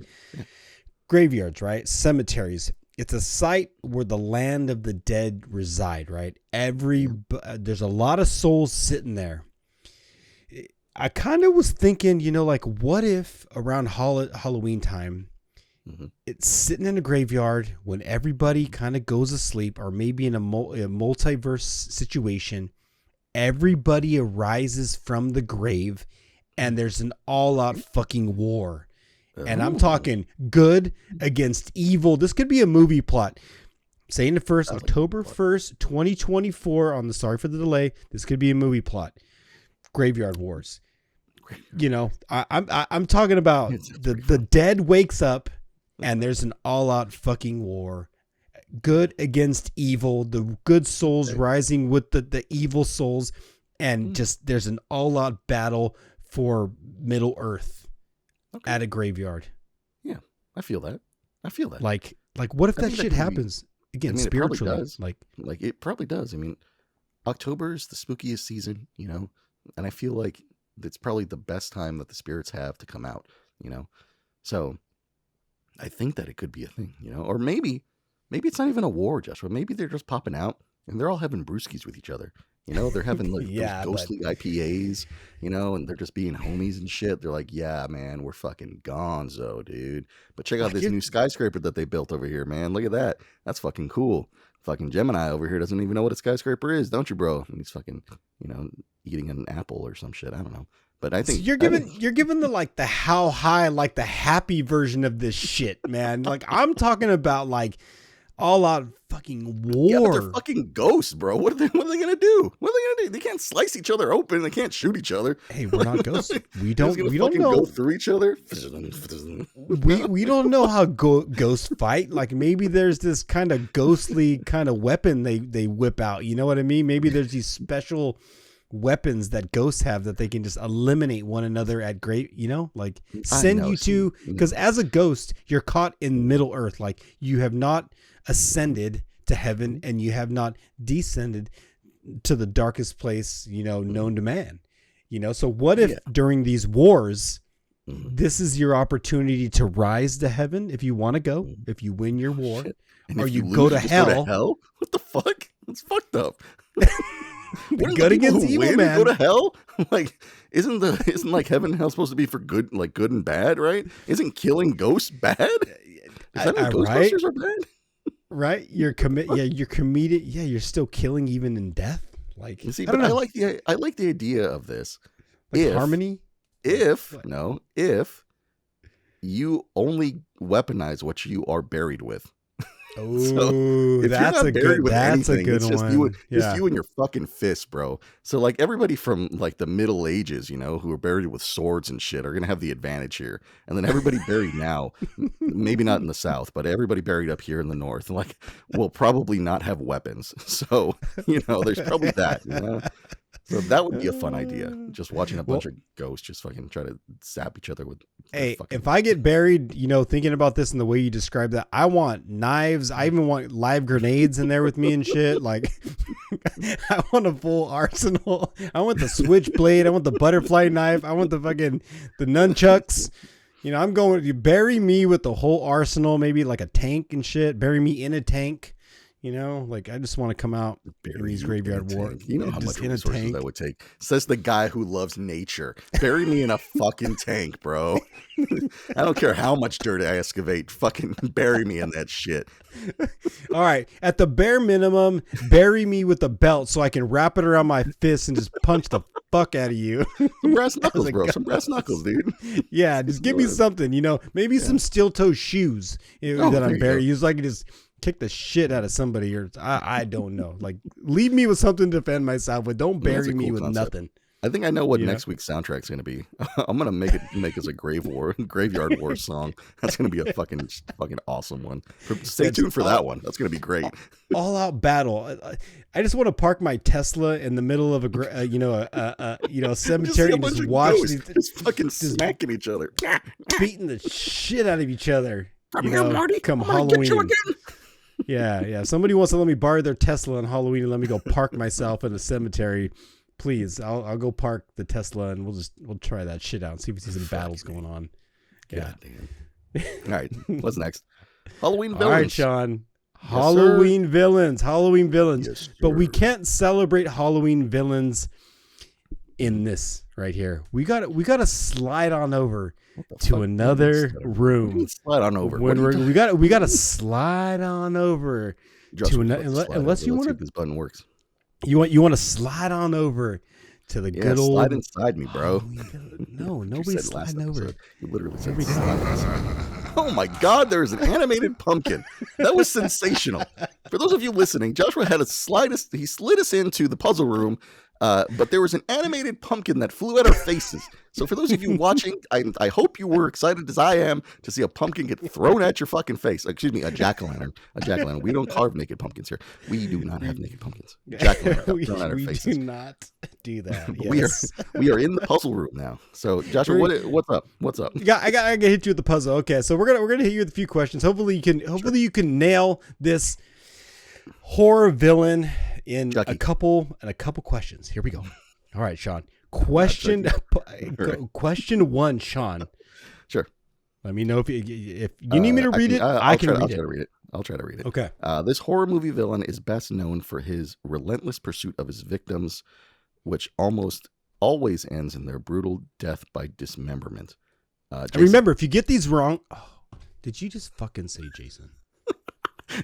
graveyards, right? Cemeteries. It's a site where the land of the dead reside, right? There's a lot of souls sitting there. I kind of was thinking, like what if around Halloween time, it's sitting in a graveyard when everybody kind of goes asleep, or maybe in a multiverse situation, everybody arises from the grave and there's an all-out fucking war. And I'm talking good against evil. This could be a movie plot. Saying it first, October 1st, 2024 sorry for the delay. This could be a movie plot. Graveyard Wars. I'm talking about the dead wakes up and there's an all-out fucking war. Good against evil. The good souls rising with the evil souls. And just there's an all-out battle for Middle Earth. Okay. At a graveyard. Yeah, I feel that. Like what if that shit happens again? Spiritually, like it probably does. I mean, October is the spookiest season, and I feel like it's probably the best time that the spirits have to come out, So I think that it could be a thing, or maybe it's not even a war, Joshua. Maybe they're just popping out and they're all having brewskis with each other. They're having like those ghostly IPAs, and they're just being homies and shit. They're like, yeah, man, we're fucking gonzo, dude. But check out this new skyscraper that they built over here, man. Look at that. That's fucking cool. Fucking Gemini over here doesn't even know what a skyscraper is, don't you, bro? And he's fucking, eating an apple or some shit. I don't know. But I think so you're giving the how high, like the happy version of this shit, man. Like I'm talking about like all out fucking war. Yeah, but they're fucking ghosts, bro. What are they gonna do? What are they gonna do? They can't slice each other open. They can't shoot each other. Hey, we're not ghosts. We don't know. Go through each other. we don't know how ghosts fight. Like maybe there's this kind of ghostly kind of weapon they whip out. You know what I mean? Maybe there's these special weapons that ghosts have that they can just eliminate one another at great, like send you to, because as a ghost, you're caught in Middle Earth. Like you have not ascended to heaven and you have not descended to the darkest place, known to man, so what if during these wars, this is your opportunity to rise to heaven if you want to go, if you win your war, or you go to hell. What the fuck? It's fucked up. Wouldn't good the people against who evil, win man. go to hell? Like, isn't like heaven and hell supposed to be for good, like good and bad, right? Isn't killing ghosts bad? Is that what Ghostbusters are bad? Right? You're committed. Yeah, you're still killing even in death. Like, You see, but I like the idea of this. Like harmony. If you only weaponize what you are buried with. Oh, that's a good one. It's just you and your fucking fists, bro. So like everybody from like the Middle Ages, you know, who are buried with swords and shit are gonna have the advantage here. And then everybody buried now, maybe not in the South, but everybody buried up here in the North, like will probably not have weapons. So, you know, there's probably that, you know. So that would be a fun idea. Just watching a bunch of ghosts just fucking try to zap each other with. Hey, if I get buried, you know, thinking about this and the way you described that, I want knives. I even want live grenades in there with me and shit. Like, I want a full arsenal. I want the switchblade. I want the butterfly knife. I want the nunchucks. You know, I'm going to bury me with the whole arsenal, maybe like a tank and shit. Bury me in a tank. You know, like I just want to come out in these graveyard war. You know how much resources that would take. Says the guy who loves nature. Bury me in a fucking tank, bro. I don't care how much dirt I excavate. Fucking bury me in that shit. All right. At the bare minimum, bury me with a belt so I can wrap it around my fist and just punch the fuck out of you. Some brass knuckles, bro. Some brass knuckles, dude. Yeah, just give me something, you know, maybe some steel toe shoes that I'm burying. Use like just kick the shit out of somebody, or I don't know. Like, leave me with something to defend myself with. Don't bury me with nothing. I think I know what next week's soundtrack's going to be. I'm going to make us a graveyard war song. That's going to be a fucking awesome one. Stay tuned for that one. That's going to be great. All out battle. I just want to park my Tesla in the middle of a cemetery and just watch these fucking smacking each other, beating the shit out of each other. Come here, Marty. Come Halloween. Yeah. Somebody wants to let me borrow their Tesla on Halloween and let me go park myself in a cemetery. Please, I'll go park the Tesla and we'll try that shit out and see if we see some battles going on. Yeah. All right. What's next? Halloween villains. All right, Sean. Halloween villains. Yes, but we can't celebrate Halloween villains in this right here. We got to slide on over to another room. Slide on over. We got to slide on over to another. Unless you want to, this button works. You want to slide on over to the good old. Slide inside me, bro. No, nobody's sliding over. You literally said slide inside. Oh my God, there's an animated pumpkin. That was sensational. For those of you listening, Joshua had he slid us into the puzzle room. But there was an animated pumpkin that flew at our faces. So for those of you watching, I hope you were excited as I am to see a pumpkin get thrown at your fucking face. Excuse me, a jack-o'-lantern. We don't carve naked pumpkins here. We do not have naked pumpkins. Jack-o'-lantern thrown at our faces. We do not do that. Yes. We are in the puzzle room now. So Joshua, what's up? What's up? I got to hit you with the puzzle. Okay, so we're gonna hit you with a few questions. Hopefully you can nail this horror villain in a couple questions. Here we go. All right, Sean. Question one, Sean. Sure. Let me know if you need me to read it. I can read it. I'll try to read it. Okay. This horror movie villain is best known for his relentless pursuit of his victims, which almost always ends in their brutal death by dismemberment. Remember, if you get these wrong, did you just fucking say Jason?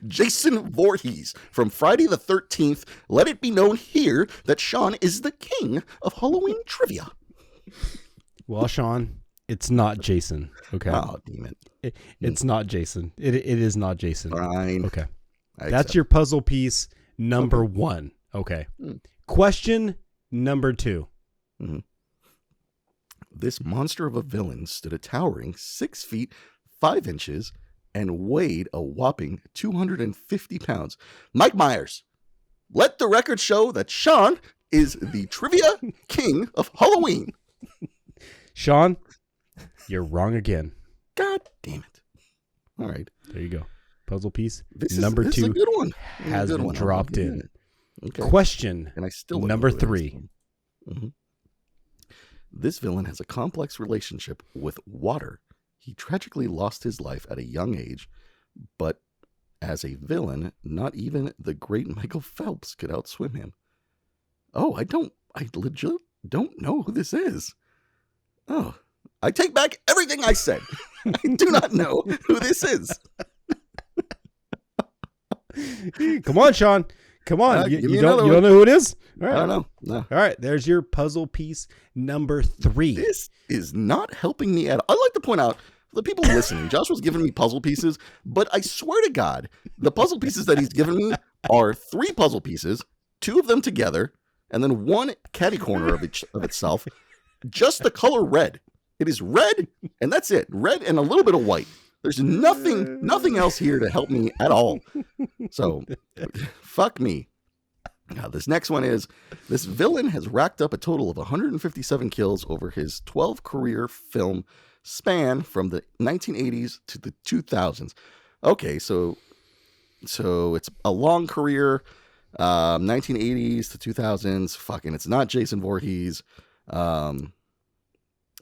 Jason Voorhees from Friday the 13th. Let it be known here that Sean is the king of Halloween trivia. Well, Sean, it's not Jason. Okay. Oh, damn it. It's not Jason. It is not Jason. Fine. Okay. That's your puzzle piece number one. Okay. Question number two. Mm-hmm. This monster of a villain stood a towering 6 feet 5 inches and weighed a whopping 250 pounds. Mike Myers, let the record show that Sean is the trivia king of Halloween. Sean, you're wrong again. God damn it. All right. There you go. Puzzle piece number two is a good one. Has been dropped in. Okay. Question and I still number 3. Mm-hmm. This villain has a complex relationship with water. He tragically lost his life at a young age, but as a villain, not even the great Michael Phelps could outswim him. Oh, I legit don't know who this is. Oh, I take back everything I said. I do not know who this is. Come on, Sean. Come on. You don't know who it is? All right. I don't know. No. All right. There's your puzzle piece number 3. This is not helping me at all. I'd like to point out for the people listening, Joshua's giving me puzzle pieces, but I swear to God, the puzzle pieces that he's given me are 3 puzzle pieces, 2 of them together, and then 1 catty corner of itself, just the color red. It is red, and that's it. Red and a little bit of white. There's nothing else here to help me at all. So, fuck me. Now, this next one is, this villain has racked up a total of 157 kills over his 12 career film span from the 1980s to the 2000s. Okay, so it's a long career, 1980s to 2000s. Fucking, it's not Jason Voorhees. And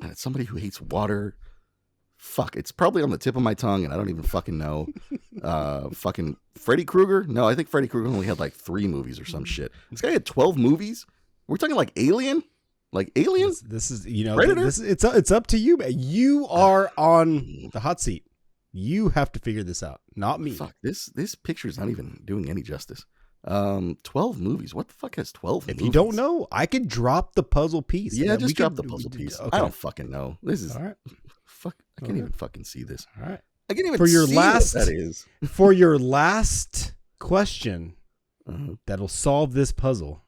it's somebody who hates water. Fuck, it's probably on the tip of my tongue, and I don't even fucking know. Fucking Freddy Krueger? No, I think Freddy Krueger only had like 3 movies or some shit. This guy had 12 movies? We're talking like Alien? Like Alien? This is, it's up to you. You are on the hot seat. You have to figure this out, not me. Fuck, this picture is not even doing any justice. 12 movies. What the fuck has 12 movies? If you don't know, I could drop the puzzle piece. Yeah, just drop the puzzle piece. Okay. I don't fucking know. This is... All right. Fuck, I can't even fucking see this. All right. I can't even see what that is. For your last question that'll solve this puzzle,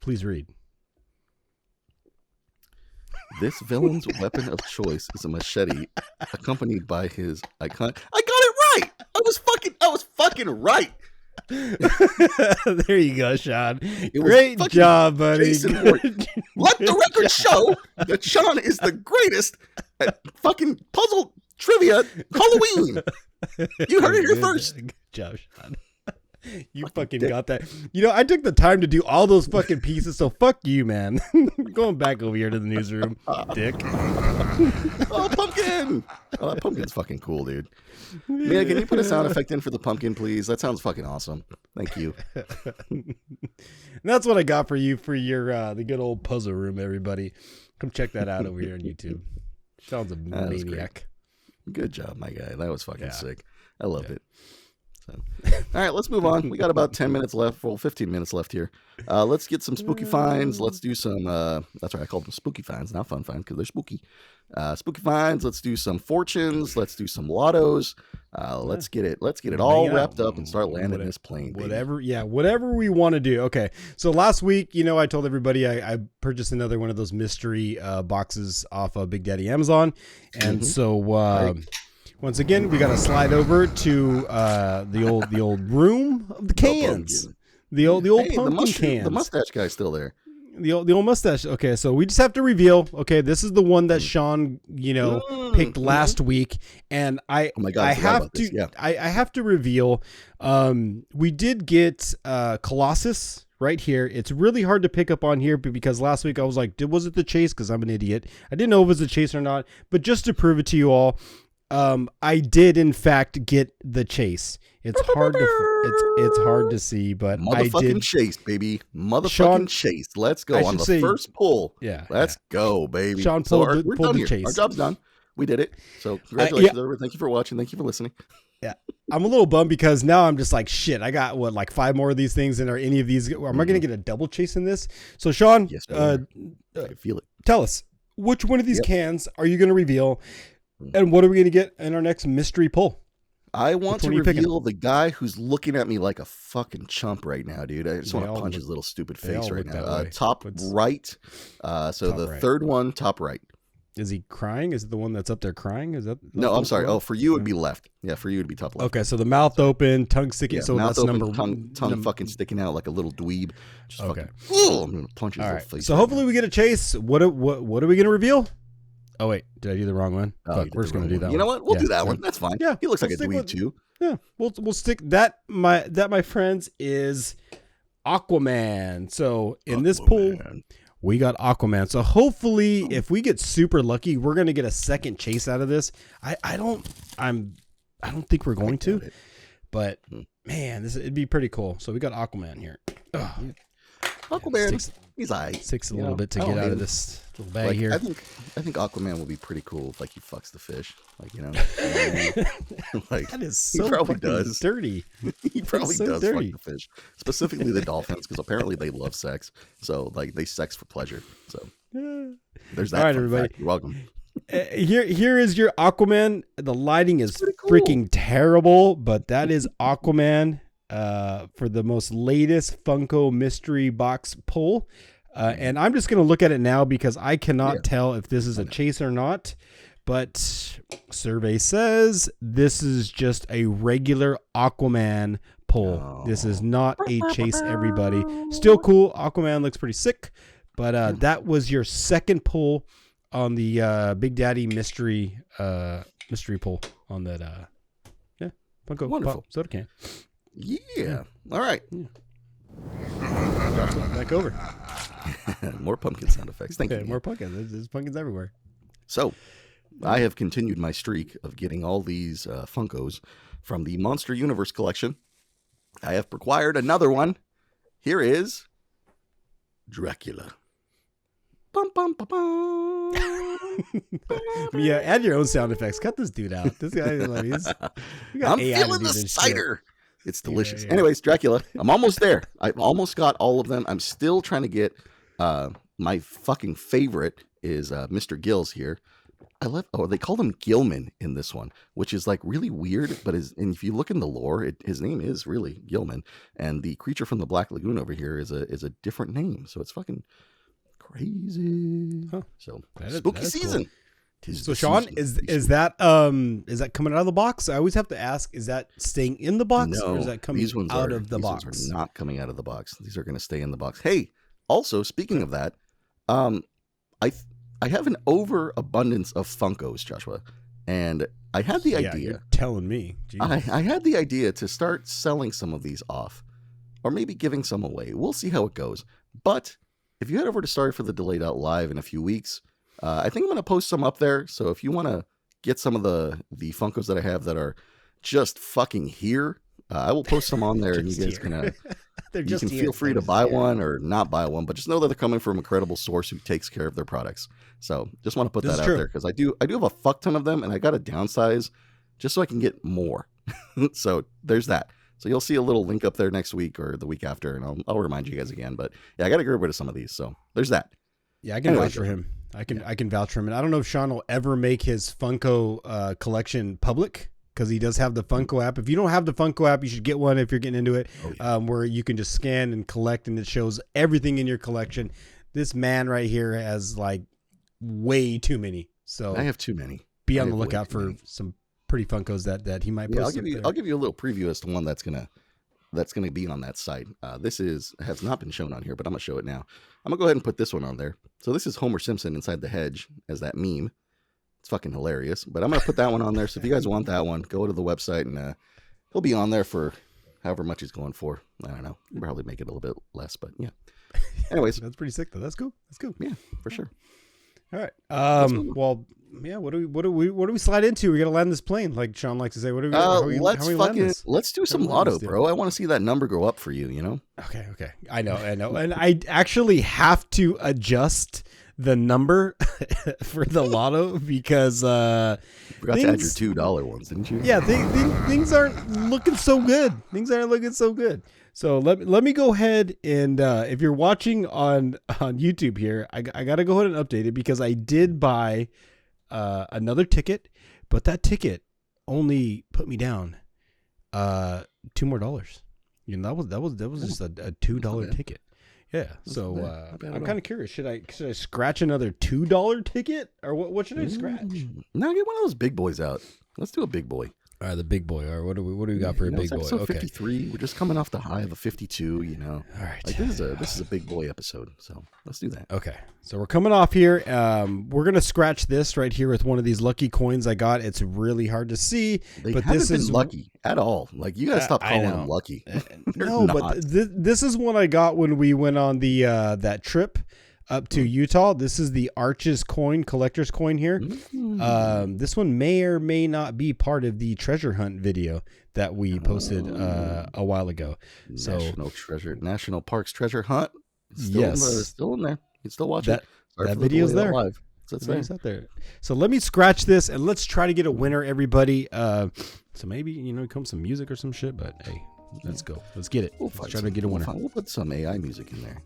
please read. This villain's weapon of choice is a machete, accompanied by his icon. I got it right. I was fucking right. There you go, Sean. Great job, buddy. Let the record show that Sean is the greatest at fucking puzzle trivia Halloween. You heard it here first. Good job, Sean. You fucking got that. I took the time to do all those fucking pieces, so fuck you, man. Going back over here to the newsroom, dick. Oh, pumpkin! Oh, that pumpkin's fucking cool, dude. Mia, can you put a sound effect in for the pumpkin, please? That sounds fucking awesome. Thank you. And that's what I got for you for your the good old puzzle room, everybody. Come check that out over here on YouTube. Sean's a maniac. Good job, my guy. That was fucking sick. I loved it. So, all right, let's move on. We got about 10 minutes left. Well, 15 minutes left here. Let's get some spooky finds. Let's do some, that's right, I called them spooky finds, not fun finds, because they're spooky. Spooky finds. Let's do some fortunes. Let's do some lottos. Let's get it all wrapped up and start landing this plane, baby. Whatever we want to do. Okay, so last week, I told everybody I purchased another one of those mystery boxes off of Big Daddy Amazon, and so once again, we got to slide over to the old room of the cans, the old pumpkin cans. The mustache guy's still there. The old mustache. Okay, so we just have to reveal. Okay, this is the one that Sean, picked last week, and I have to reveal. We did get Colossus right here. It's really hard to pick up on here because last week I was like, was it the chase? Because I'm an idiot. I didn't know if it was the chase or not. But just to prove it to you all. I did in fact get the chase. It's hard to see, but I did. Chase, baby. Motherfucking chase. Let's go on the first pull. Yeah. Let's go, baby. Sean pulled the chase. Our job's done. We did it. So congratulations, everyone. Thank you for watching. Thank you for listening. Yeah. I'm a little bummed because now I'm just like, shit, I got like 5 more of these things, and are any of these, am I going to get a double chase in this? So Sean, yes, I feel it. Tell us, which one of these cans are you going to reveal? And what are we going to get in our next mystery pull? I want to reveal the guy who's looking at me like a fucking chump right now, dude. I just want to punch his little stupid face right now. Top right. So the third one, top right. Is he crying? Is it the one that's up there crying? Is that? No, I'm sorry. Oh, for you, it'd be left. Yeah, for you, it'd be top left. Okay, so the mouth open, tongue sticking. Yeah, so mouth that's open, tongue fucking sticking out like a little dweeb. Just okay. I'm going to punch his little face. So hopefully we get a chase. What are we going to reveal? Oh, wait. Did I do the wrong one? Look, we're just going to do that one. You know what? We'll do that one. That's fine. Yeah. He looks like a dweeb, too. Yeah. We'll stick that. My friends, is Aquaman. So in this pool, we got Aquaman. So hopefully, if we get super lucky, we're going to get a second chase out of this. I don't think we're going to. But, man, it'd be pretty cool. So we got Aquaman here. Aquaman, he's alright. Takes a little bit to get out of this little bag here. I think Aquaman will be pretty cool if like he fucks the fish, like like that is so he probably does. Dirty. He probably so does dirty. fuck the fish, specifically the dolphins, because apparently they love sex. So like they sex for pleasure. So there's that. All right, everybody. Fact. You're welcome. Here is your Aquaman. The lighting is cool. freaking terrible, but that is Aquaman for the most latest Funko mystery box pull. And I'm just going to look at it now because I cannot tell if this is a chase or not. But survey says this is just a regular Aquaman pull. Oh. This is not a chase, everybody. Still cool. Aquaman looks pretty sick. But that was your second pull on the Big Daddy mystery pull on that Funko Wonderful. Pop soda can. Yeah. All right. Back over. More pumpkin sound effects. Thank you. More pumpkins. There's pumpkins everywhere. So, I have continued my streak of getting all these Funkos from the Monster Universe collection. I have acquired another one. Here is Dracula. Bum, bum, bum, bum. Yeah, add your own sound effects. Cut this dude out. This guy, I'm feeling the cider. It's delicious. Yeah. Anyways, Dracula. I'm almost there. I've almost got all of them. I'm still trying to get my fucking favorite is Mr. Gills here. They call him Gilman in this one, which is like really weird. But and if you look in the lore, his name is really Gilman, and the creature from the Black Lagoon over here is a different name. So it's fucking crazy. Huh. So spooky season. Cool. So Sean, is that coming out of the box? I always have to ask: is that staying in the box, or is that coming out of the box? These ones are not coming out of the box. These are going to stay in the box. Hey, also speaking of that, I have an overabundance of Funkos, Joshua, and I had the idea. You're telling me. I had the idea to start selling some of these off, or maybe giving some away. We'll see how it goes. But if you head over to Sorry for the Delayed Out Live in a few weeks, I think I'm going to post some up there. So if you want to get some of the Funkos that I have that are just fucking here, I will post some on there, and you guys can feel free to buy one or not buy one, but just know that they're coming from a credible source who takes care of their products. So just want to put that out there because I do have a fuck ton of them, and I got to downsize just so I can get more. So there's that. So you'll see a little link up there next week or the week after, and I'll remind you guys again. But yeah, I got to get rid of some of these. So there's that. Yeah, I can vouch for him. I can vouch for him, and I don't know if Sean will ever make his Funko collection public, because he does have the Funko app. If you don't have the Funko app, you should get one if you're getting into it, where you can just scan and collect, and it shows everything in your collection. This man right here has like way too many. So I have too many. Be on the lookout for some pretty Funkos that he might post. I'll give you a little preview as to one that's gonna be on that site. This has not been shown on here, but I'm gonna show it now. I'm gonna go ahead and put this one on there. So this is Homer Simpson inside the hedge as that meme. It's fucking hilarious, but I'm going to put that one on there. So if you guys want that one, go to the website, and he'll be on there for however much he's going for. I don't know. We'll probably make it a little bit less, but yeah. Anyways. That's pretty sick though. That's cool. Yeah, for sure. All right. Well, yeah, what do we slide into? We got to land this plane, like Sean likes to say. What do we let's do some lotto, bro. I want to see that number go up for you, you know? Okay. I know. And I actually have to adjust the number for the lotto because you forgot to add your $2 ones, didn't you? Yeah, things aren't looking so good. So let me go ahead and if you're watching on YouTube here, I got to go ahead and update it because I did buy another ticket, but that ticket only put me down $2 more. You know, that was just a $2 ticket. Yeah, so I'm kind of curious. Should I scratch another $2 ticket, or what should I scratch? No, get one of those big boys out. Let's do a big boy. All right, the big boy. All right, what do we got for a big boy? Episode 53. We're just coming off the high of a 52. You know. All right. Like this is a big boy episode. So let's do that. Okay. So we're coming off here. We're gonna scratch this right here with one of these lucky coins I got. It's really hard to see, but this is lucky at all. Like you gotta stop calling them lucky. No, but this is one I got when we went on the that trip up to Utah. This is the Arches coin, collector's coin here. This one may or may not be part of the treasure hunt video that we posted a while ago. National Parks treasure hunt. Still in there. You can still watch it. That video's there. Live. So it's out there. So let me scratch this and let's try to get a winner, everybody. So maybe, come some music or some shit, but hey, let's go. Let's get it. Let's try to get a winner. We'll put some AI music in there.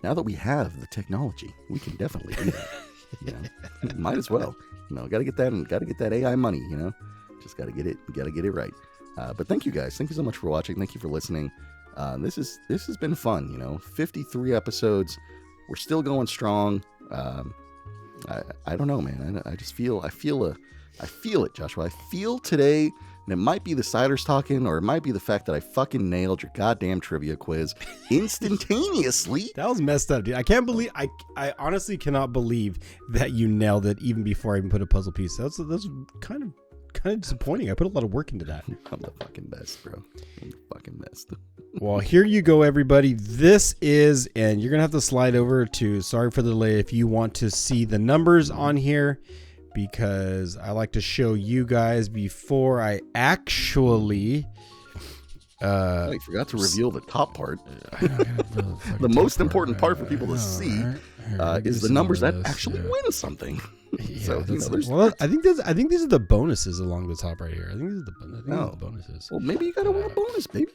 Now that we have the technology, we can definitely do that. Might as well. Got to get that AI money. Just got to get it right. But thank you guys. Thank you so much for watching. Thank you for listening. This has been fun. 53 episodes. We're still going strong. I don't know, man. I feel it, Joshua. I feel today, and it might be the ciders talking, or it might be the fact that I fucking nailed your goddamn trivia quiz instantaneously. That was messed up, dude. I can't believe, I honestly cannot believe that you nailed it even before I even put a puzzle piece. That's kind of disappointing. I put a lot of work into that. I'm the fucking best, bro. I'm the fucking best. Well, here you go, everybody. This is, and you're going to have to slide over to Sorry for the Delay if you want to see the numbers on here, because I like to show you guys before I actually... I forgot to reveal the top part. The most important part for people to see is the numbers that actually win something. Yeah, I think these are the bonuses along the top right here. I think these are the bonuses. Well, maybe you gotta win a bonus, baby.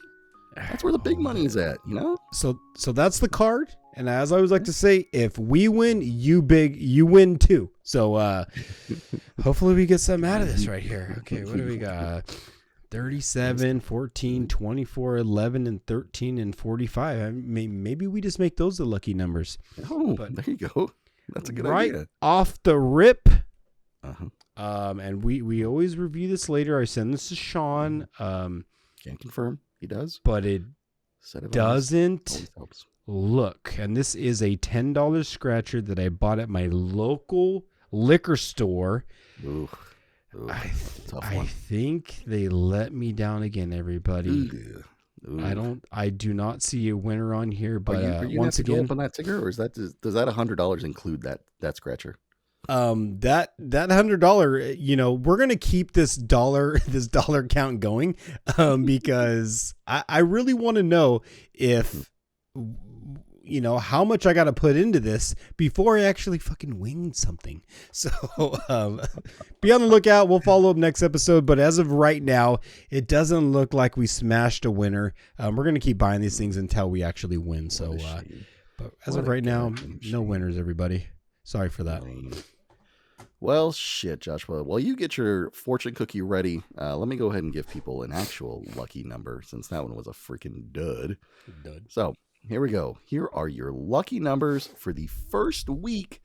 That's where the big money is at, So that's the card. And as I always like to say, if we win, you win too. So hopefully we get something out of this right here. Okay, what do we got? 37, 14, 24, 11, and 13, and 45. Maybe we just make those the lucky numbers. Oh, but there you go. That's a good idea. Right off the rip. And we always review this later. I send this to Sean. Can't confirm. He does. But it doesn't look. And this is a $10 scratcher that I bought at my local liquor store. Ooh. I think they let me down again, everybody. Ooh. I do not see a winner on here, but are you once again, go up on that ticker, or does that $100 include that scratcher? That $100, we're gonna keep this dollar count going, because I really want to know if how much I got to put into this before I actually fucking win something. So be on the lookout. We'll follow up next episode. But as of right now, it doesn't look like we smashed a winner. We're going to keep buying these things until we actually win. So, but as of right now, no winners, everybody. Sorry for that. Well, shit, Joshua. While you get your fortune cookie ready, let me go ahead and give people an actual lucky number, since that one was a freaking dud. So, here we go. Here are your lucky numbers for the first week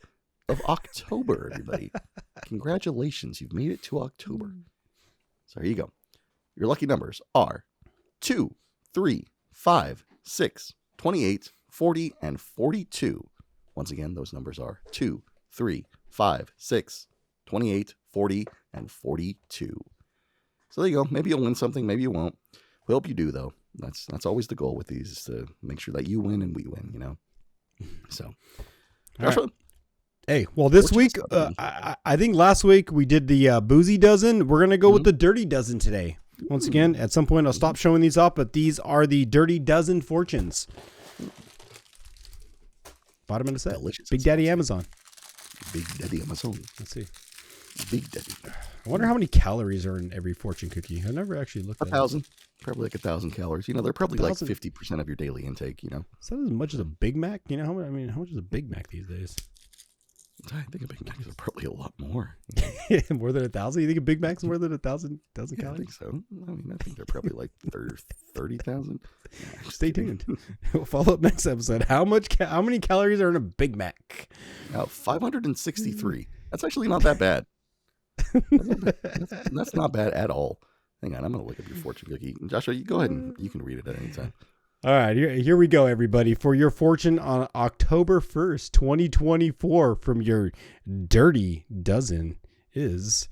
of October, everybody. Congratulations. You've made it to October. So here you go. Your lucky numbers are 2, 3, 5, 6, 28, 40, and 42. Once again, those numbers are 2, 3, 5, 6, 28, 40, and 42. So there you go. Maybe you'll win something. Maybe you won't. We hope you do, though. That's always the goal with these, is to make sure that you win and we win, So, Joshua. Right. Hey, well, this week, I think last week we did the boozy dozen. We're going to go with the dirty dozen today. Once again, at some point I'll stop showing these up, but these are the dirty dozen fortunes. Bottom of the set. Delicious. Big Daddy Amazon. Big Daddy Amazon. Let's see. Big Daddy. I wonder how many calories are in every fortune cookie. I never actually looked at 1,000. Probably like 1,000 calories. They're probably 1,000. Like 50% of your daily intake, Is that as much as a Big Mac? How much is a Big Mac these days? I think a Big Mac is probably a lot more. More than 1,000? You think a Big Mac's more than 1,000 calories? I think so. I think they're probably like 30,000. Stay tuned. We'll follow up next episode. How many calories are in a Big Mac? 563. That's actually not that bad. That's not bad at all. Hang on, I'm going to look up your fortune cookie. Joshua, you go ahead and you can read it at any time. All right, here we go, everybody. For your fortune on October 1st, 2024, from your dirty dozen is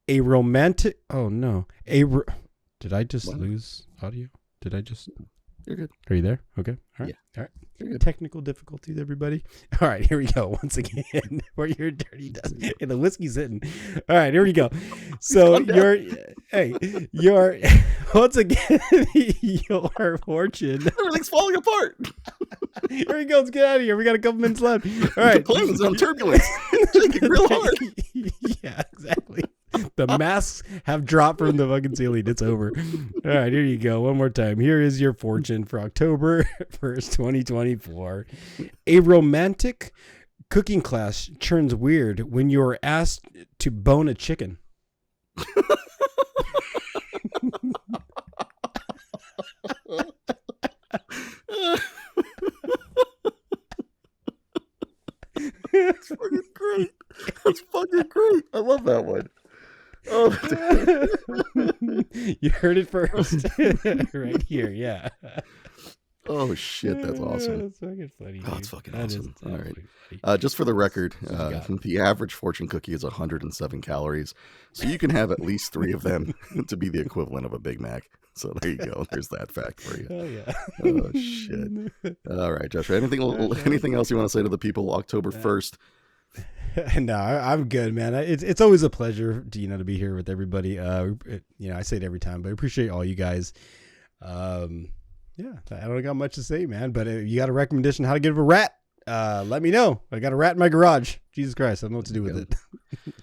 a romantic... Oh, no. Did I just lose audio? Did I just... You're good. Are you there? Okay. All right. Yeah. All right. Technical difficulties, everybody. All right, here we go. Once again, for your dirty dozen. And the whiskey's hitting. All right, here we go. So once again, your fortune. Everything's falling apart. Here he goes. Let's get out of here. We got a couple minutes left. All right. The plane is on turbulence. Shaking real hard. Yeah, exactly. The masks have dropped from the fucking ceiling. It's over. All right, here you go. One more time. Here is your fortune for October 1st, 2024. A romantic cooking class turns weird when you're asked to bone a chicken. That's fucking great. That's fucking great. I love that one. Oh, you heard it first. Right here, yeah. Oh shit, that's awesome. That's fucking funny. Oh, it's fucking awesome. All right. Funny. Just for the record, the average fortune cookie is 107 calories, so you can have at least 3 of them to be the equivalent of a Big Mac. So there you go. There's that fact for you. Oh yeah. Oh shit. All right, Joshua. Anything else you want to say to the people October 1st? No, I'm good, man. It's always a pleasure to be here with everybody. I say it every time, but I appreciate all you guys. Yeah, I don't got much to say, man. But if you got a recommendation how to get a rat, let me know. I got a rat in my garage. Jesus Christ, I don't know what to do with it.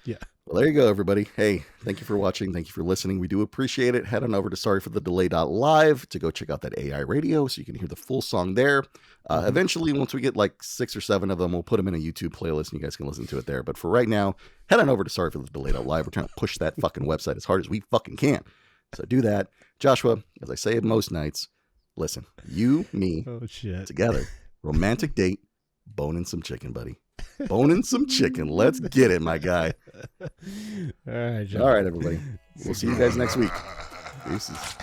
Yeah. Well, there you go, everybody. Hey, thank you for watching. Thank you for listening. We do appreciate it. Head on over to sorryforthedelay.live to go check out that AI radio so you can hear the full song there. Eventually, once we get like 6 or 7 of them, we'll put them in a YouTube playlist and you guys can listen to it there. But for right now, head on over to sorryforthedelay.live. We're trying to push that fucking website as hard as we fucking can. So do that. Joshua, as I say it most nights, listen, you, me, together, romantic date, boning some chicken, buddy. Boning some chicken. Let's get it, my guy. All right, John. All right, everybody. We'll see you guys next week. Deuces.